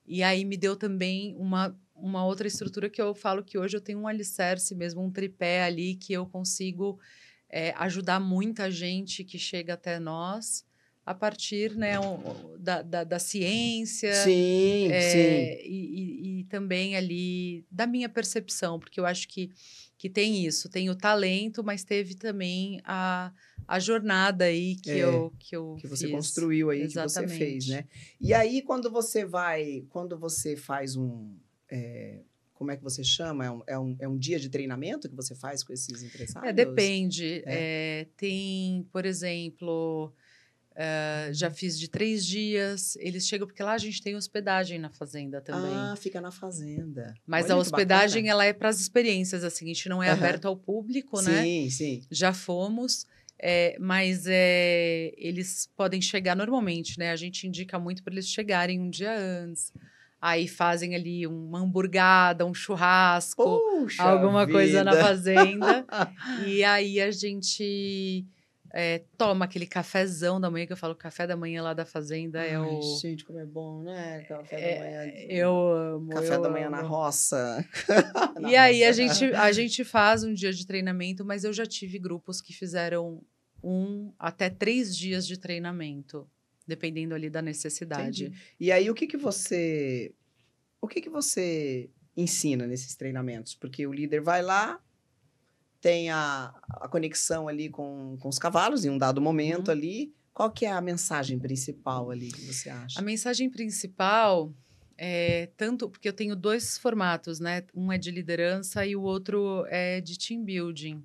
E aí me deu também uma outra estrutura que eu falo que hoje eu tenho um alicerce mesmo, um tripé ali que eu consigo ajudar muita gente que chega até nós a partir, né, da ciência. Sim, sim. E também ali da minha percepção, porque eu acho que tem isso, tem o talento, mas teve também a jornada aí que eu que você fiz. construiu aí, Exatamente. que você fez, né? E aí, quando você faz como é que você chama? É um dia de treinamento que você faz com esses empresários? Depende. Tem, por exemplo, já fiz de 3 dias. Eles chegam, porque lá a gente tem hospedagem na fazenda também. Ah, fica na fazenda. Mas Olha a que hospedagem, bacana. ela é para as experiências, assim, a gente não é aberto ao público, né? Sim, sim. Já fomos, mas eles podem chegar normalmente, né? A gente indica muito para eles chegarem um dia antes. Aí fazem ali uma hamburgada, um churrasco, Puxa alguma coisa na vida. fazenda. E aí a gente toma aquele cafezão da manhã, que eu falo, café da manhã lá da fazenda Ai, é o... gente, como é bom, né? Café da manhã. Eu amo. Café da manhã na roça. E aí a gente faz um dia de treinamento, mas eu já tive grupos que fizeram 1 até 3 dias de treinamento, dependendo ali da necessidade. Entendi. E aí, o que você ensina nesses treinamentos? Porque o líder vai lá, tem a conexão ali com os cavalos em um dado momento ali. Qual que é a mensagem principal ali que você acha? A mensagem principal tanto porque eu tenho 2 formatos, né? Um é de liderança e o outro é de team building.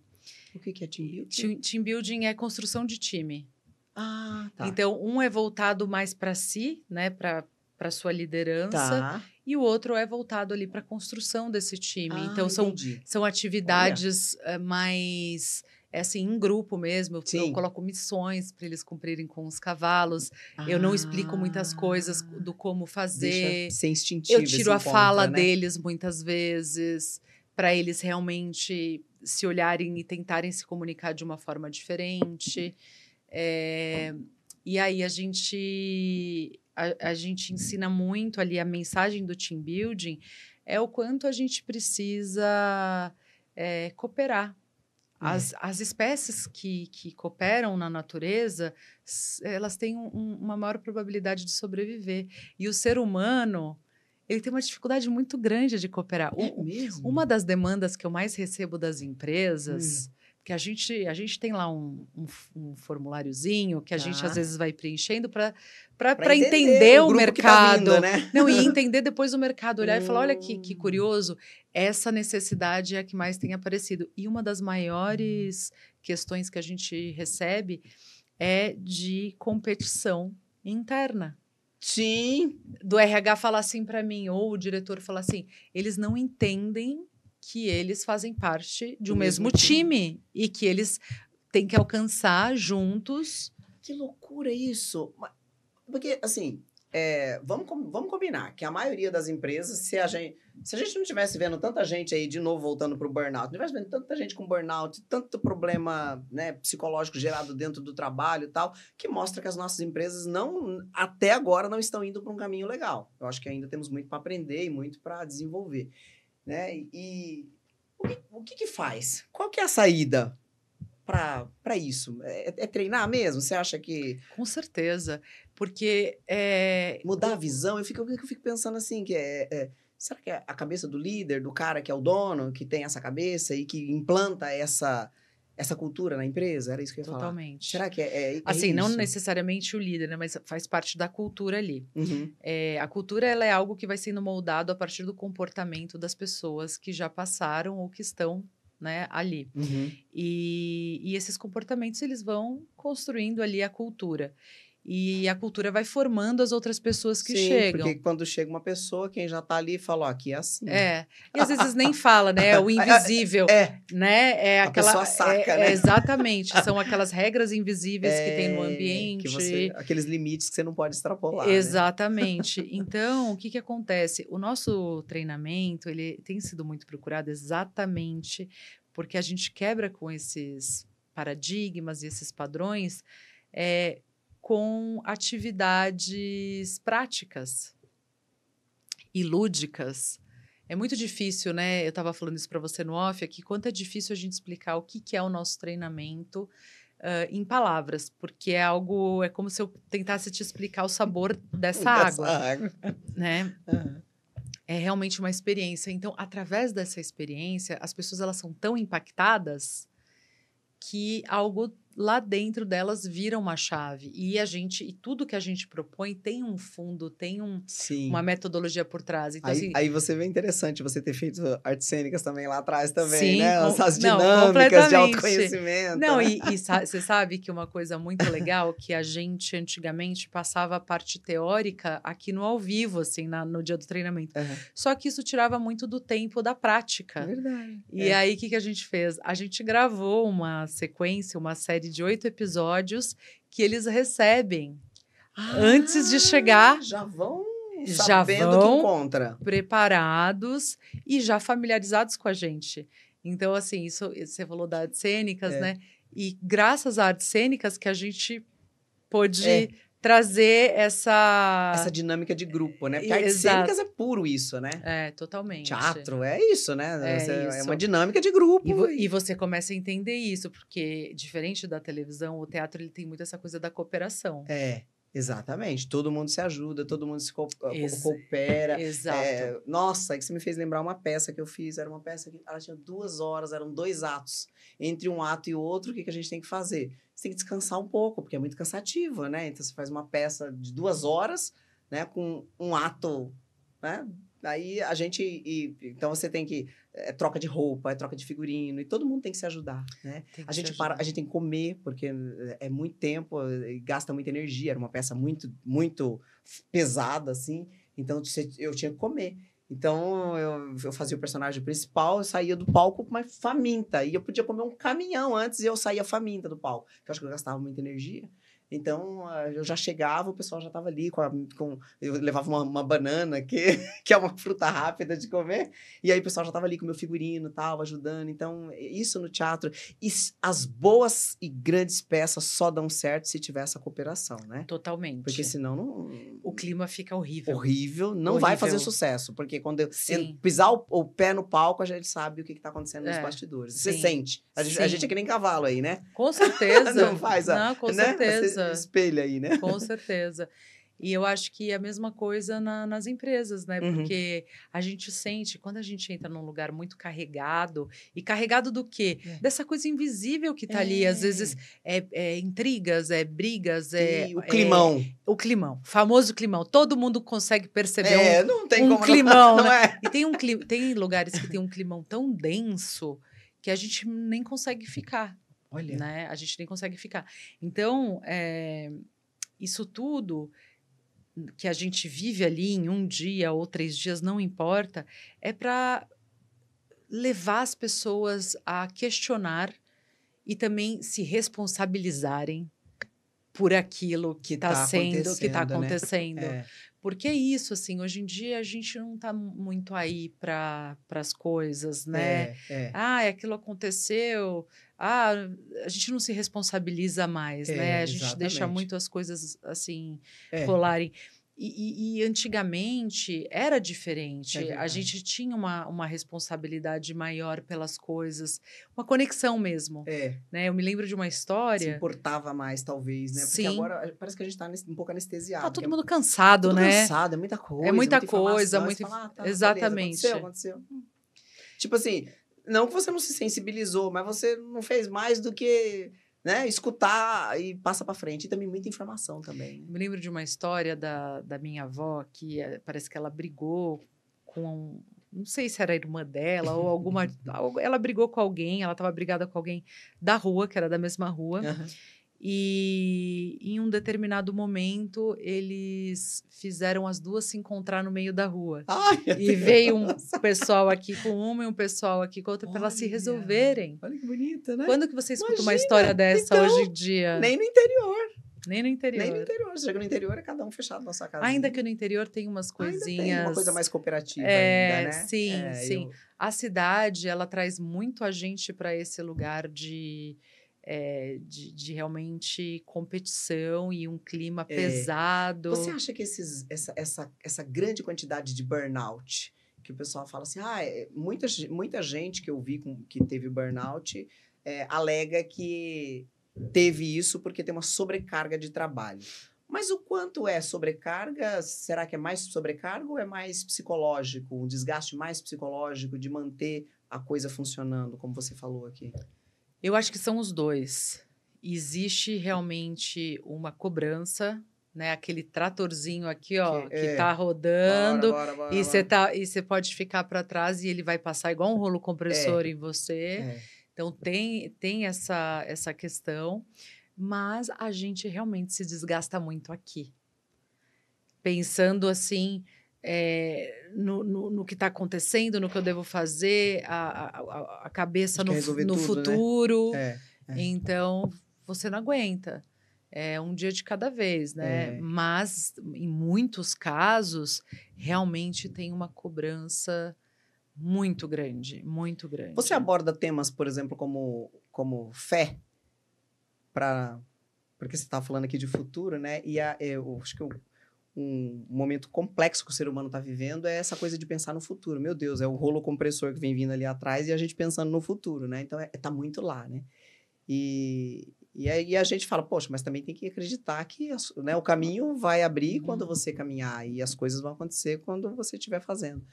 O que é team building? Team building é construção de time. Ah, tá. Então, um é voltado mais para si, né? Para sua liderança. Tá. E o outro é voltado ali para a construção desse time. Então, entendi. são atividades mais, assim, em grupo mesmo. Eu coloco missões para eles cumprirem com os cavalos. Eu não explico muitas coisas do como fazer. Deixa ser instintivo. Eu tiro a fala deles muitas vezes, para eles realmente se olharem e tentarem se comunicar de uma forma diferente. E aí a gente ensina muito ali a mensagem do team building, é o quanto a gente precisa cooperar. As espécies que cooperam na natureza, elas têm uma maior probabilidade de sobreviver. E o ser humano, ele tem uma dificuldade muito grande de cooperar. Mesmo? Uma das demandas que eu mais recebo das empresas... que a gente tem lá um formuláriozinho que a gente às vezes vai preenchendo para entender o mercado. Tá vindo, né? Não, e entender depois o mercado, olhar e falar, olha que curioso, essa necessidade é a que mais tem aparecido. E uma das maiores questões que a gente recebe é de competição interna. Sim. Do RH falar assim para mim, ou o diretor falar assim, eles não entendem que eles fazem parte de um mesmo time e que eles têm que alcançar juntos. Que loucura isso! Porque, assim, vamos combinar que a maioria das empresas, se a gente não estivesse vendo tanta gente aí, de novo, voltando para o burnout, não estivesse vendo tanta gente com burnout, tanto problema, né, psicológico gerado dentro do trabalho e tal, que mostra que as nossas empresas até agora não estão indo para um caminho legal. Eu acho que ainda temos muito para aprender e muito para desenvolver. Né? E o que faz? Qual que é a saída para isso? É treinar mesmo? Você acha que... Com certeza, porque... mudar a visão? Eu fico pensando assim, que será que é a cabeça do líder, do cara que é o dono, que tem essa cabeça e que implanta essa cultura na empresa? Era isso que eu ia falar. Totalmente. Será que é assim, isso? Não necessariamente o líder, né? Mas faz parte da cultura ali. Uhum. A cultura ela é algo que vai sendo moldado a partir do comportamento das pessoas que já passaram ou que estão, né, ali. Uhum. E esses comportamentos eles vão construindo ali a cultura. E a cultura vai formando as outras pessoas que chegam. Porque quando chega uma pessoa, quem já tá ali fala, aqui é assim. E às vezes nem fala, né? O invisível. Né? A pessoa saca, né? Exatamente. São aquelas regras invisíveis que tem no ambiente. Aqueles limites que você não pode extrapolar. Exatamente. Né? Então, o que acontece? O nosso treinamento, ele tem sido muito procurado exatamente porque a gente quebra com esses paradigmas e esses padrões com atividades práticas e lúdicas. É muito difícil, né? Eu estava falando isso para você no off aqui, quanto é difícil a gente explicar o que é o nosso treinamento em palavras, porque é como se eu tentasse te explicar o sabor dessa água, né? É realmente uma experiência. Então, através dessa experiência, as pessoas elas são tão impactadas que algo lá dentro delas vira uma chave. E tudo que a gente propõe tem um fundo, tem uma metodologia por trás. Então, aí você vê interessante você ter feito artes cênicas também lá atrás também, sim, né? As dinâmicas de autoconhecimento. Não, né? e você sabe que uma coisa muito legal, que a gente antigamente passava a parte teórica aqui no ao vivo, assim, no dia do treinamento. Só que isso tirava muito do tempo da prática. É verdade. E aí, o que a gente fez? A gente gravou uma sequência, uma série de 8 episódios que eles recebem antes de chegar. Já vão sabendo o que encontra. Preparados e já familiarizados com a gente. Então, assim, isso você falou das artes cênicas, né? E graças às artes cênicas que a gente pôde trazer essa dinâmica de grupo, né? Porque artes cênicas é puro isso, né? Totalmente. Teatro é isso, né? Isso. É uma dinâmica de grupo. E você começa a entender isso, porque diferente da televisão, o teatro ele tem muito essa coisa da cooperação. Exatamente. Todo mundo se ajuda, todo mundo se coopera. Exato. Nossa, que você me fez lembrar uma peça que eu fiz. Era uma peça que ela tinha 2 horas, eram 2 atos. Entre um ato e outro, o que a gente tem que fazer? Você tem que descansar um pouco, porque é muito cansativo, né? Então, você faz uma peça de 2 horas, né? Com um ato, né? Aí, então, você tem que... troca de roupa, troca de figurino, e todo mundo tem que se ajudar, né? A gente tem que comer, porque é muito tempo, gasta muita energia, era uma peça muito, muito pesada, assim, então eu tinha que comer. Então, eu fazia o personagem principal, eu saía do palco mais faminta, e eu podia comer um caminhão antes e eu saía faminta do palco, porque eu acho que eu gastava muita energia. Então, eu já chegava, o pessoal já estava ali eu levava uma banana, que é uma fruta rápida de comer, e aí o pessoal já estava ali com o meu figurino e tal, ajudando. Então, isso no teatro. E as boas e grandes peças só dão certo se tiver essa cooperação, né? Totalmente. Porque senão o clima fica horrível. Horrível, não vai fazer sucesso. Porque quando eu pisar o pé no palco, a gente sabe o que está acontecendo nos bastidores. Você sente. A gente é que nem cavalo aí, né? Com certeza. Não faz com certeza. Espelha aí, né? Com certeza. E eu acho que é a mesma coisa nas empresas, né? Porque a gente sente, quando a gente entra num lugar muito carregado, e carregado do quê? Dessa coisa invisível que tá ali. Às vezes intrigas, brigas, o climão. O climão, famoso climão. Todo mundo consegue perceber não tem como climão, não né? E tem lugares que tem um climão tão denso que a gente nem consegue ficar. Olha. Né? A gente nem consegue ficar. Então, isso tudo que a gente vive ali em 1 dia ou 3 dias, não importa, é para levar as pessoas a questionar e também se responsabilizarem por aquilo que está acontecendo. Né? Porque é isso, assim, hoje em dia a gente não está muito aí para as coisas, né? Aquilo aconteceu, a gente não se responsabiliza mais, né? A gente deixa muito as coisas, assim, rolarem. E antigamente era diferente. A gente tinha uma responsabilidade maior pelas coisas, uma conexão mesmo. Né? Eu me lembro de uma história. Se importava mais, talvez, né? Porque Sim. agora parece que a gente está um pouco anestesiado. Tá todo mundo cansado, né? Cansado, é muita coisa. É muita coisa, exatamente. Beleza, aconteceu. Tipo assim, não que você não se sensibilizou, mas você não fez mais do que... né? Escutar e passa para frente. E também muita informação também. Me lembro de uma história da minha avó, que parece que ela brigou com... Não sei se era a irmã dela ou alguma... Ela brigou com alguém, ela estava brigada com alguém da rua, que era da mesma rua. E em um determinado momento, eles fizeram as duas se encontrar no meio da rua. E veio um pessoal aqui com uma e um pessoal aqui com outra para elas se resolverem. Olha que bonita, né? Quando que você escuta uma história dessa hoje em dia? Nem no interior. Nem no interior. Nem no interior. Você chega no interior, é cada um fechado na sua casa. Ainda que no interior tem umas coisinhas... Tem uma coisa mais cooperativa ainda, né? Sim. A cidade, ela traz muito a gente para esse lugar de realmente competição e um clima pesado. Você acha que essa grande quantidade de burnout, que o pessoal fala assim, muita gente que eu vi que teve burnout alega que teve isso porque tem uma sobrecarga de trabalho. Mas o quanto é sobrecarga? Será que é mais sobrecarga ou é mais psicológico? Um desgaste mais psicológico de manter a coisa funcionando, como você falou aqui? Eu acho que são os dois. Existe realmente uma cobrança, né? Aquele tratorzinho aqui, ó, que tá rodando e você pode ficar para trás e ele vai passar igual um rolo compressor em você. Então tem essa questão, mas a gente realmente se desgasta muito aqui. Pensando assim, no que está acontecendo, no que eu devo fazer, a cabeça no tudo, futuro. Né? Então, você não aguenta. É um dia de cada vez, né? Mas, em muitos casos, realmente tem uma cobrança muito grande, muito grande. Você aborda temas, por exemplo, como fé? Porque você estava falando aqui de futuro, né? E eu acho que um momento complexo que o ser humano está vivendo é essa coisa de pensar no futuro. Meu Deus, é o rolo compressor que vem vindo ali atrás e a gente pensando no futuro, né? Então, tá muito lá, né? E aí a gente fala, poxa, mas também tem que acreditar que né, o caminho vai abrir quando você caminhar e as coisas vão acontecer quando você estiver fazendo.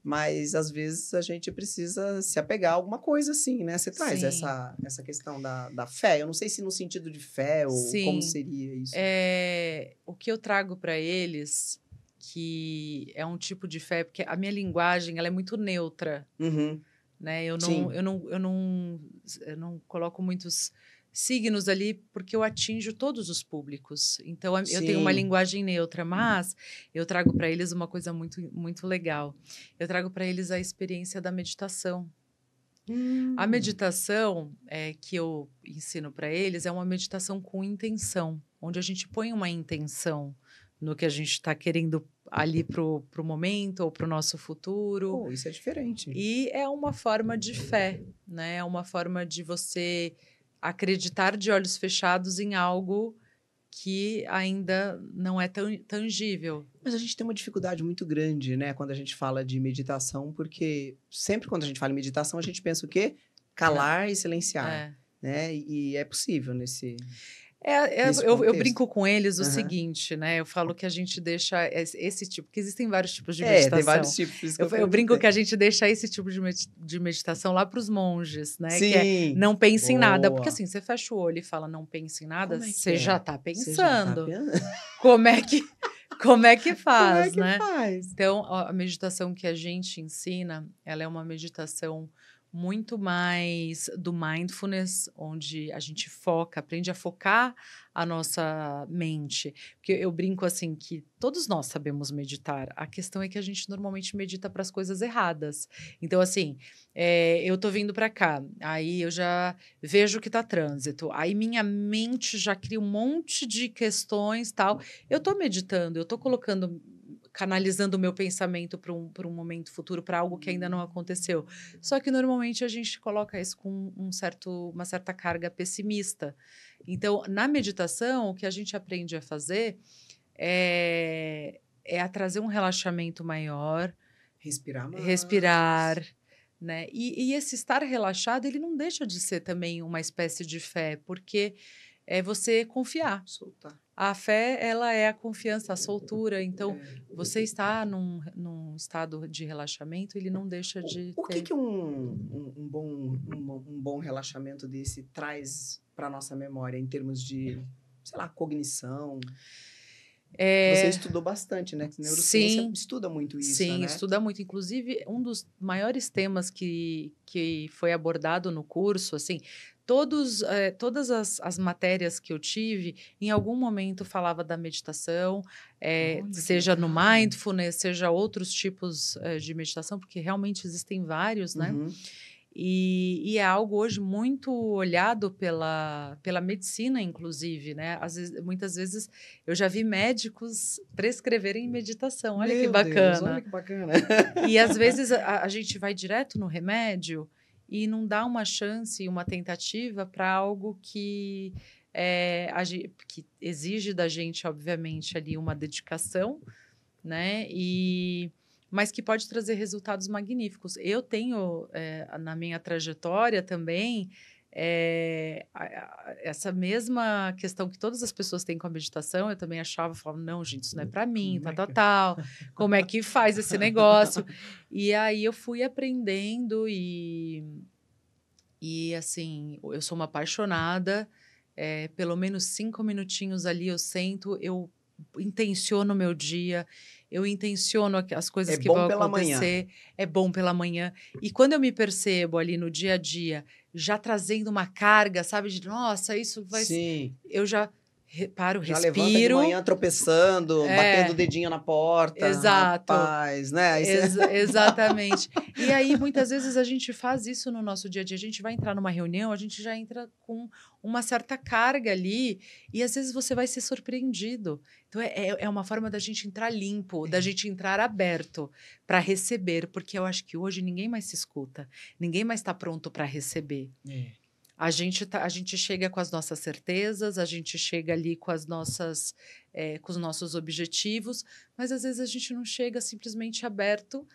Mas, às vezes, a gente precisa se apegar a alguma coisa assim, né? Você traz essa questão da fé. Eu não sei se no sentido de fé ou como seria isso. O que eu trago para eles, que é um tipo de fé, porque a minha linguagem ela é muito neutra. Né? Eu não coloco muitos signos ali porque eu atinjo todos os públicos. Então, eu tenho uma linguagem neutra, mas eu trago para eles uma coisa muito, muito legal. Eu trago para eles a experiência da meditação. A meditação que eu ensino para eles é uma meditação com intenção, onde a gente põe uma intenção no que a gente está querendo ali pro momento ou pro nosso futuro. Pô, isso é diferente. E é uma forma de fé, né? É uma forma de você acreditar de olhos fechados em algo que ainda não é tão tangível. Mas a gente tem uma dificuldade muito grande, né? Quando a gente fala de meditação, porque sempre quando a gente fala em meditação, a gente pensa o quê? Calar e silenciar, né? E é possível nesse... Eu brinco com eles o seguinte, né? Eu falo que a gente deixa esse tipo, porque existem vários tipos de meditação. Tem vários tipos. Eu brinco que a gente deixa esse tipo de meditação lá para os monges, né? Sim. Que é não pense em nada. Porque assim, você fecha o olho e fala não pense em nada, você já está pensando. Como é que faz, né? Então, a meditação que a gente ensina, ela é uma meditação muito mais do mindfulness, onde a gente aprende a focar a nossa mente. Porque eu brinco assim que todos nós sabemos meditar. A questão é que a gente normalmente medita para as coisas erradas. Então, assim, eu tô vindo para cá, aí eu já vejo que tá trânsito, aí minha mente já cria um monte de questões, tal. Eu tô meditando, eu tô canalizando o meu pensamento para um momento futuro, para algo que ainda não aconteceu. Só que, normalmente, a gente coloca isso com uma certa carga pessimista. Então, na meditação, o que a gente aprende a fazer é a trazer um relaxamento maior. Respirar, né? E esse estar relaxado, ele não deixa de ser também uma espécie de fé, porque é você confiar. Soltar. A fé, ela é a confiança, a soltura. Então, você está num estado de relaxamento, ele não deixa de O que um bom relaxamento desse traz para nossa memória em termos de, sei lá, cognição? Você estudou bastante, né? Neurociência estuda muito isso, sim, né? Estuda muito. Inclusive, um dos maiores temas que foi abordado no curso, assim, todas as matérias que eu tive, em algum momento falava da meditação, seja no mindfulness, seja outros tipos de meditação, porque realmente existem vários, né? E é algo hoje muito olhado pela medicina, inclusive, né? Muitas vezes eu já vi médicos prescreverem meditação. Olha que bacana. Deus, olha que bacana. E às vezes a gente vai direto no remédio e não dá uma chance, uma tentativa para algo que exige da gente, obviamente, ali uma dedicação, né? Mas que pode trazer resultados magníficos. Eu tenho, na minha trajetória também, essa mesma questão que todas as pessoas têm com a meditação, eu também achava, falava, não, gente, isso não é para mim, tal. Como é que faz esse negócio? E aí eu fui aprendendo e assim, eu sou uma apaixonada, pelo menos 5 minutinhos ali eu sento, eu intenciono o meu dia, eu intenciono as coisas que vão acontecer. É bom pela manhã. E quando eu me percebo ali no dia a dia, já trazendo uma carga, sabe? De, nossa, isso vai... Sim. Eu já paro, já respiro. Levanta de manhã tropeçando, batendo o dedinho na porta. Exato. Rapaz, né? Exatamente. E aí, muitas vezes, a gente faz isso no nosso dia a dia. A gente vai entrar numa reunião, a gente já entra com uma certa carga ali, e às vezes você vai ser surpreendido. Então, é uma forma da gente entrar limpo, da gente entrar aberto para receber, porque eu acho que hoje ninguém mais se escuta, ninguém mais está pronto para receber. A gente chega com as nossas certezas, a gente chega ali com as nossas, com os nossos objetivos, mas às vezes a gente não chega simplesmente aberto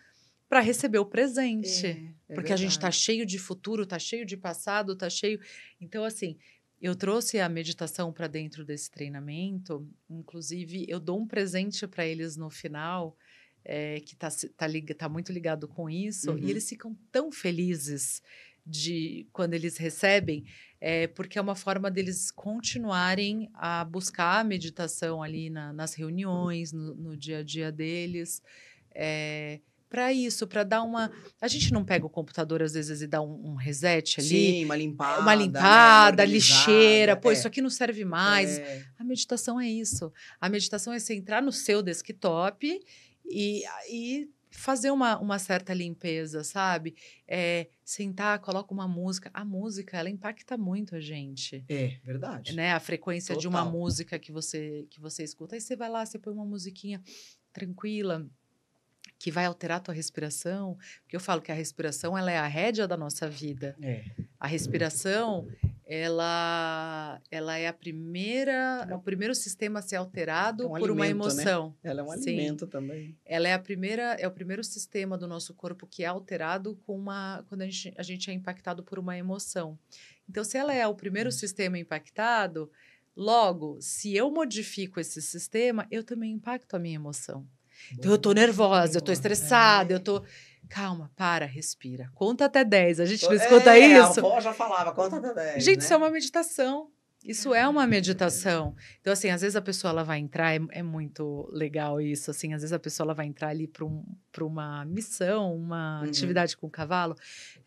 para receber o presente. Porque a gente está cheio de futuro, está cheio de passado, está cheio... Então, assim, eu trouxe a meditação para dentro desse treinamento, inclusive eu dou um presente para eles no final, que tá muito ligado com isso, e eles ficam tão felizes quando eles recebem, porque é uma forma deles continuarem a buscar a meditação ali nas reuniões, no dia a dia deles, para isso, para dar uma... A gente não pega o computador, às vezes, e dá um reset ali? Sim, uma limpada. Uma limpada, né? lixeira. Pô, isso aqui não serve mais. A meditação é isso. A meditação é você entrar no seu desktop e fazer uma certa limpeza, sabe? Sentar, coloca uma música. A música, ela impacta muito a gente. Verdade. Né? A frequência de uma música que você escuta. Aí você vai lá, você põe uma musiquinha tranquila, que vai alterar a tua respiração, porque eu falo que a respiração ela é a rédea da nossa vida. A respiração, ela é o primeiro sistema a ser alterado por uma emoção. Né? Ela é um alimento também. Ela é o primeiro sistema do nosso corpo que é alterado quando a gente é impactado por uma emoção. Então, se ela é o primeiro sistema impactado, logo, se eu modifico esse sistema, eu também impacto a minha emoção. Então, eu tô nervosa, eu tô estressada, eu tô... Calma, para, respira. Conta até 10. A gente não escuta isso? A avó já falava, conta até 10. Gente, isso é uma meditação. Isso é uma meditação. Então, assim, às vezes a pessoa ela vai entrar, é muito legal isso, assim, às vezes a pessoa ela vai entrar ali para uma missão, uma atividade com o cavalo,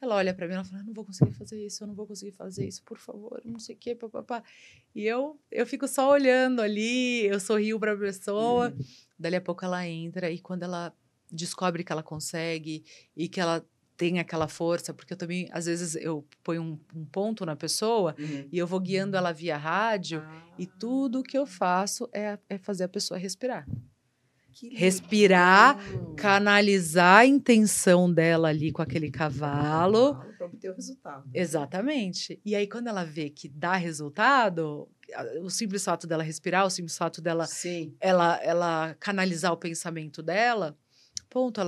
ela olha para mim e ela fala, eu não vou conseguir fazer isso, eu não vou conseguir fazer isso, por favor, não sei o quê, papapá. E eu fico só olhando ali, eu sorrio para a pessoa, dali a pouco ela entra e quando ela descobre que ela consegue e que ela tem aquela força, porque eu também, às vezes, eu ponho um ponto na pessoa e eu vou guiando ela via rádio e tudo o que eu faço é fazer a pessoa respirar. Respirar, canalizar a intenção dela ali com aquele cavalo. Para obter o resultado. Exatamente. E aí, quando ela vê que dá resultado, o simples fato dela respirar, o simples fato dela ela canalizar o pensamento dela, pronto,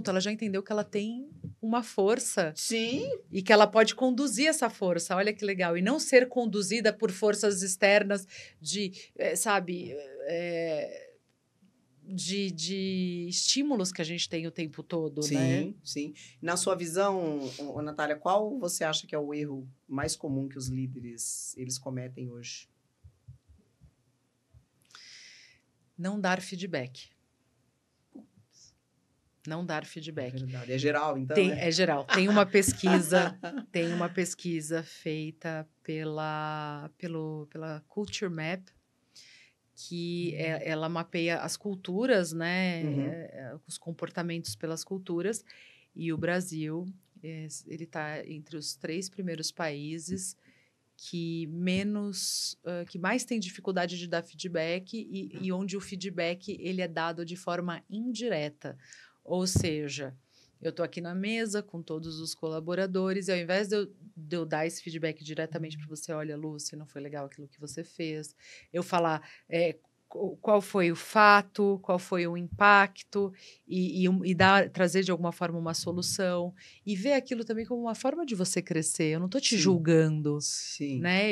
ela já entendeu que ela tem uma força. Sim. E que ela pode conduzir essa força. Olha que legal. E não ser conduzida por forças externas de estímulos que a gente tem o tempo todo, né? Sim. Na sua visão, Natália, qual você acha que é o erro mais comum que os líderes eles cometem hoje? Não dar feedback. Não dar feedback. É verdade. É geral, então? É geral. Tem uma pesquisa feita pela Culture Map, que ela mapeia as culturas, né? Os comportamentos pelas culturas. E o Brasil, ele está entre os 3 primeiros países que mais tem dificuldade de dar feedback e onde o feedback ele é dado de forma indireta. Ou seja, eu estou aqui na mesa com todos os colaboradores e ao invés de eu dar esse feedback diretamente para você, olha, Lúcia, não foi legal aquilo que você fez, eu falar qual foi o fato, qual foi o impacto, e trazer de alguma forma uma solução, e ver aquilo também como uma forma de você crescer. Eu não estou te julgando, né?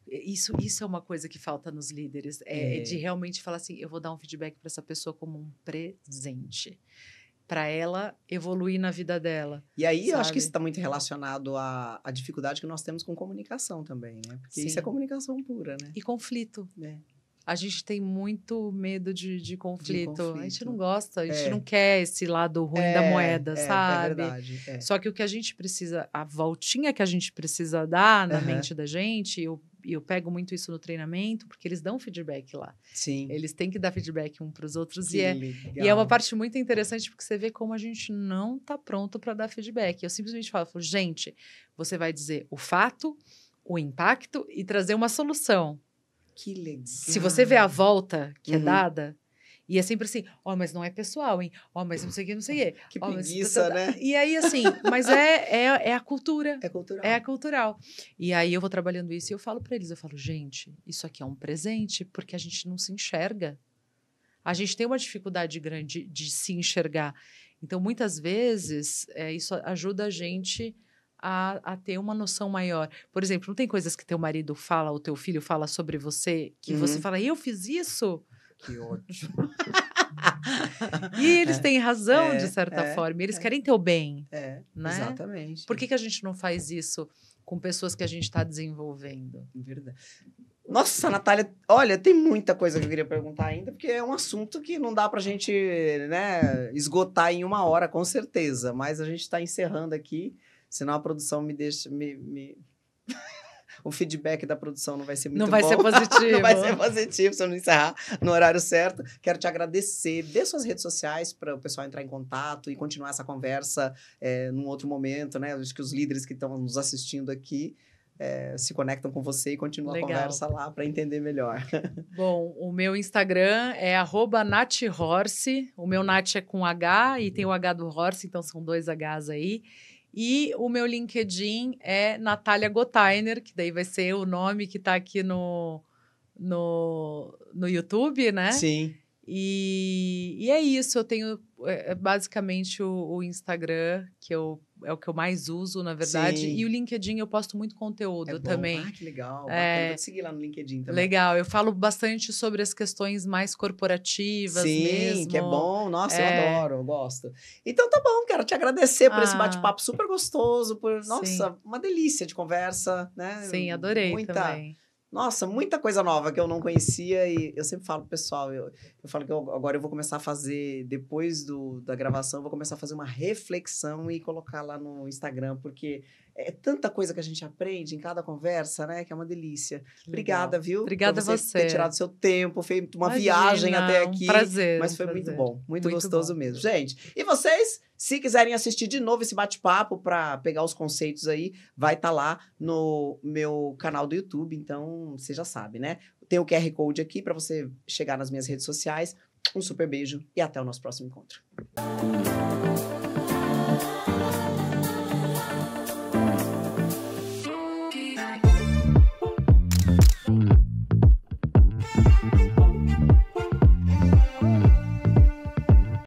Isso é uma coisa que falta nos líderes, é de realmente falar assim, eu vou dar um feedback para essa pessoa como um presente, para ela evoluir na vida dela. E aí, sabe? eu acho que isso está muito relacionado à dificuldade que nós temos com comunicação também, né? Porque isso é comunicação pura, né? E conflito. A gente tem muito medo de conflito. A gente não gosta, a gente não quer esse lado ruim da moeda, sabe? É verdade. Só que o que a gente precisa, a voltinha que a gente precisa dar na mente da gente, eu pego muito isso no treinamento, porque eles dão feedback lá. Sim. Eles têm que dar feedback um para os outros. E é uma parte muito interessante, porque você vê como a gente não está pronto para dar feedback. Eu simplesmente falo, gente, você vai dizer o fato, o impacto e trazer uma solução. Que legal. Se você vê a volta que é dada, e é sempre assim, mas não é pessoal, hein? Mas não sei o que, não sei o quê. Que preguiça, né? E aí, assim, mas é a cultura. É cultural. É a cultural. E aí eu vou trabalhando isso e eu falo para eles, gente, isso aqui é um presente, porque a gente não se enxerga. A gente tem uma dificuldade grande de se enxergar. Então, muitas vezes, isso ajuda a gente a ter uma noção maior. Por exemplo, não tem coisas que teu marido fala, ou teu filho fala sobre você, que você fala, eu fiz isso? Que ótimo. E eles têm razão, de certa forma. Eles querem teu bem. Né? Exatamente. Por que a gente não faz isso com pessoas que a gente está desenvolvendo? Verdade. Nossa, Natália, olha, tem muita coisa que eu queria perguntar ainda, porque é um assunto que não dá pra gente, né, esgotar em 1 hora, com certeza. Mas a gente está encerrando aqui. Senão a produção me deixa... O feedback da produção não vai ser muito bom. Não vai ser positivo. Não vai ser positivo se eu não encerrar no horário certo. Quero te agradecer. Dê suas redes sociais para o pessoal entrar em contato e continuar essa conversa num outro momento, né? Acho que os líderes que estão nos assistindo aqui se conectam com você e continuam a conversa lá para entender melhor. Bom, o meu Instagram é @nathhorse. O meu Nath é com H e tem o H do Horse, então são 2 Hs aí. E o meu LinkedIn é Natália Gotainer, que daí vai ser o nome que está aqui no YouTube, né? Sim. E é isso, eu tenho basicamente o Instagram, que é o que eu mais uso, na verdade. Sim. E o LinkedIn eu posto muito conteúdo também. Ah, que legal. Bacana. Vou te seguir lá no LinkedIn também. Legal. Eu falo bastante sobre as questões mais corporativas mesmo. Sim, que é bom. Nossa, eu adoro, eu gosto. Então tá bom, quero te agradecer por esse bate-papo super gostoso, nossa, uma delícia de conversa, né? Sim, adorei também. Nossa, muita coisa nova que eu não conhecia e eu sempre falo pro pessoal, eu falo que agora eu vou começar a fazer, depois da gravação, eu vou começar a fazer uma reflexão e colocar lá no Instagram, porque é tanta coisa que a gente aprende em cada conversa, né? Que é uma delícia. Obrigada, viu? Obrigada a você. Ter tirado seu tempo, feito uma viagem até aqui. Prazer. Mas foi muito bom, muito gostoso mesmo. Gente, e vocês, se quiserem assistir de novo esse bate-papo para pegar os conceitos aí, vai estar lá no meu canal do YouTube, então você já sabe, né? Tem o QR Code aqui para você chegar nas minhas redes sociais. Um super beijo e até o nosso próximo encontro.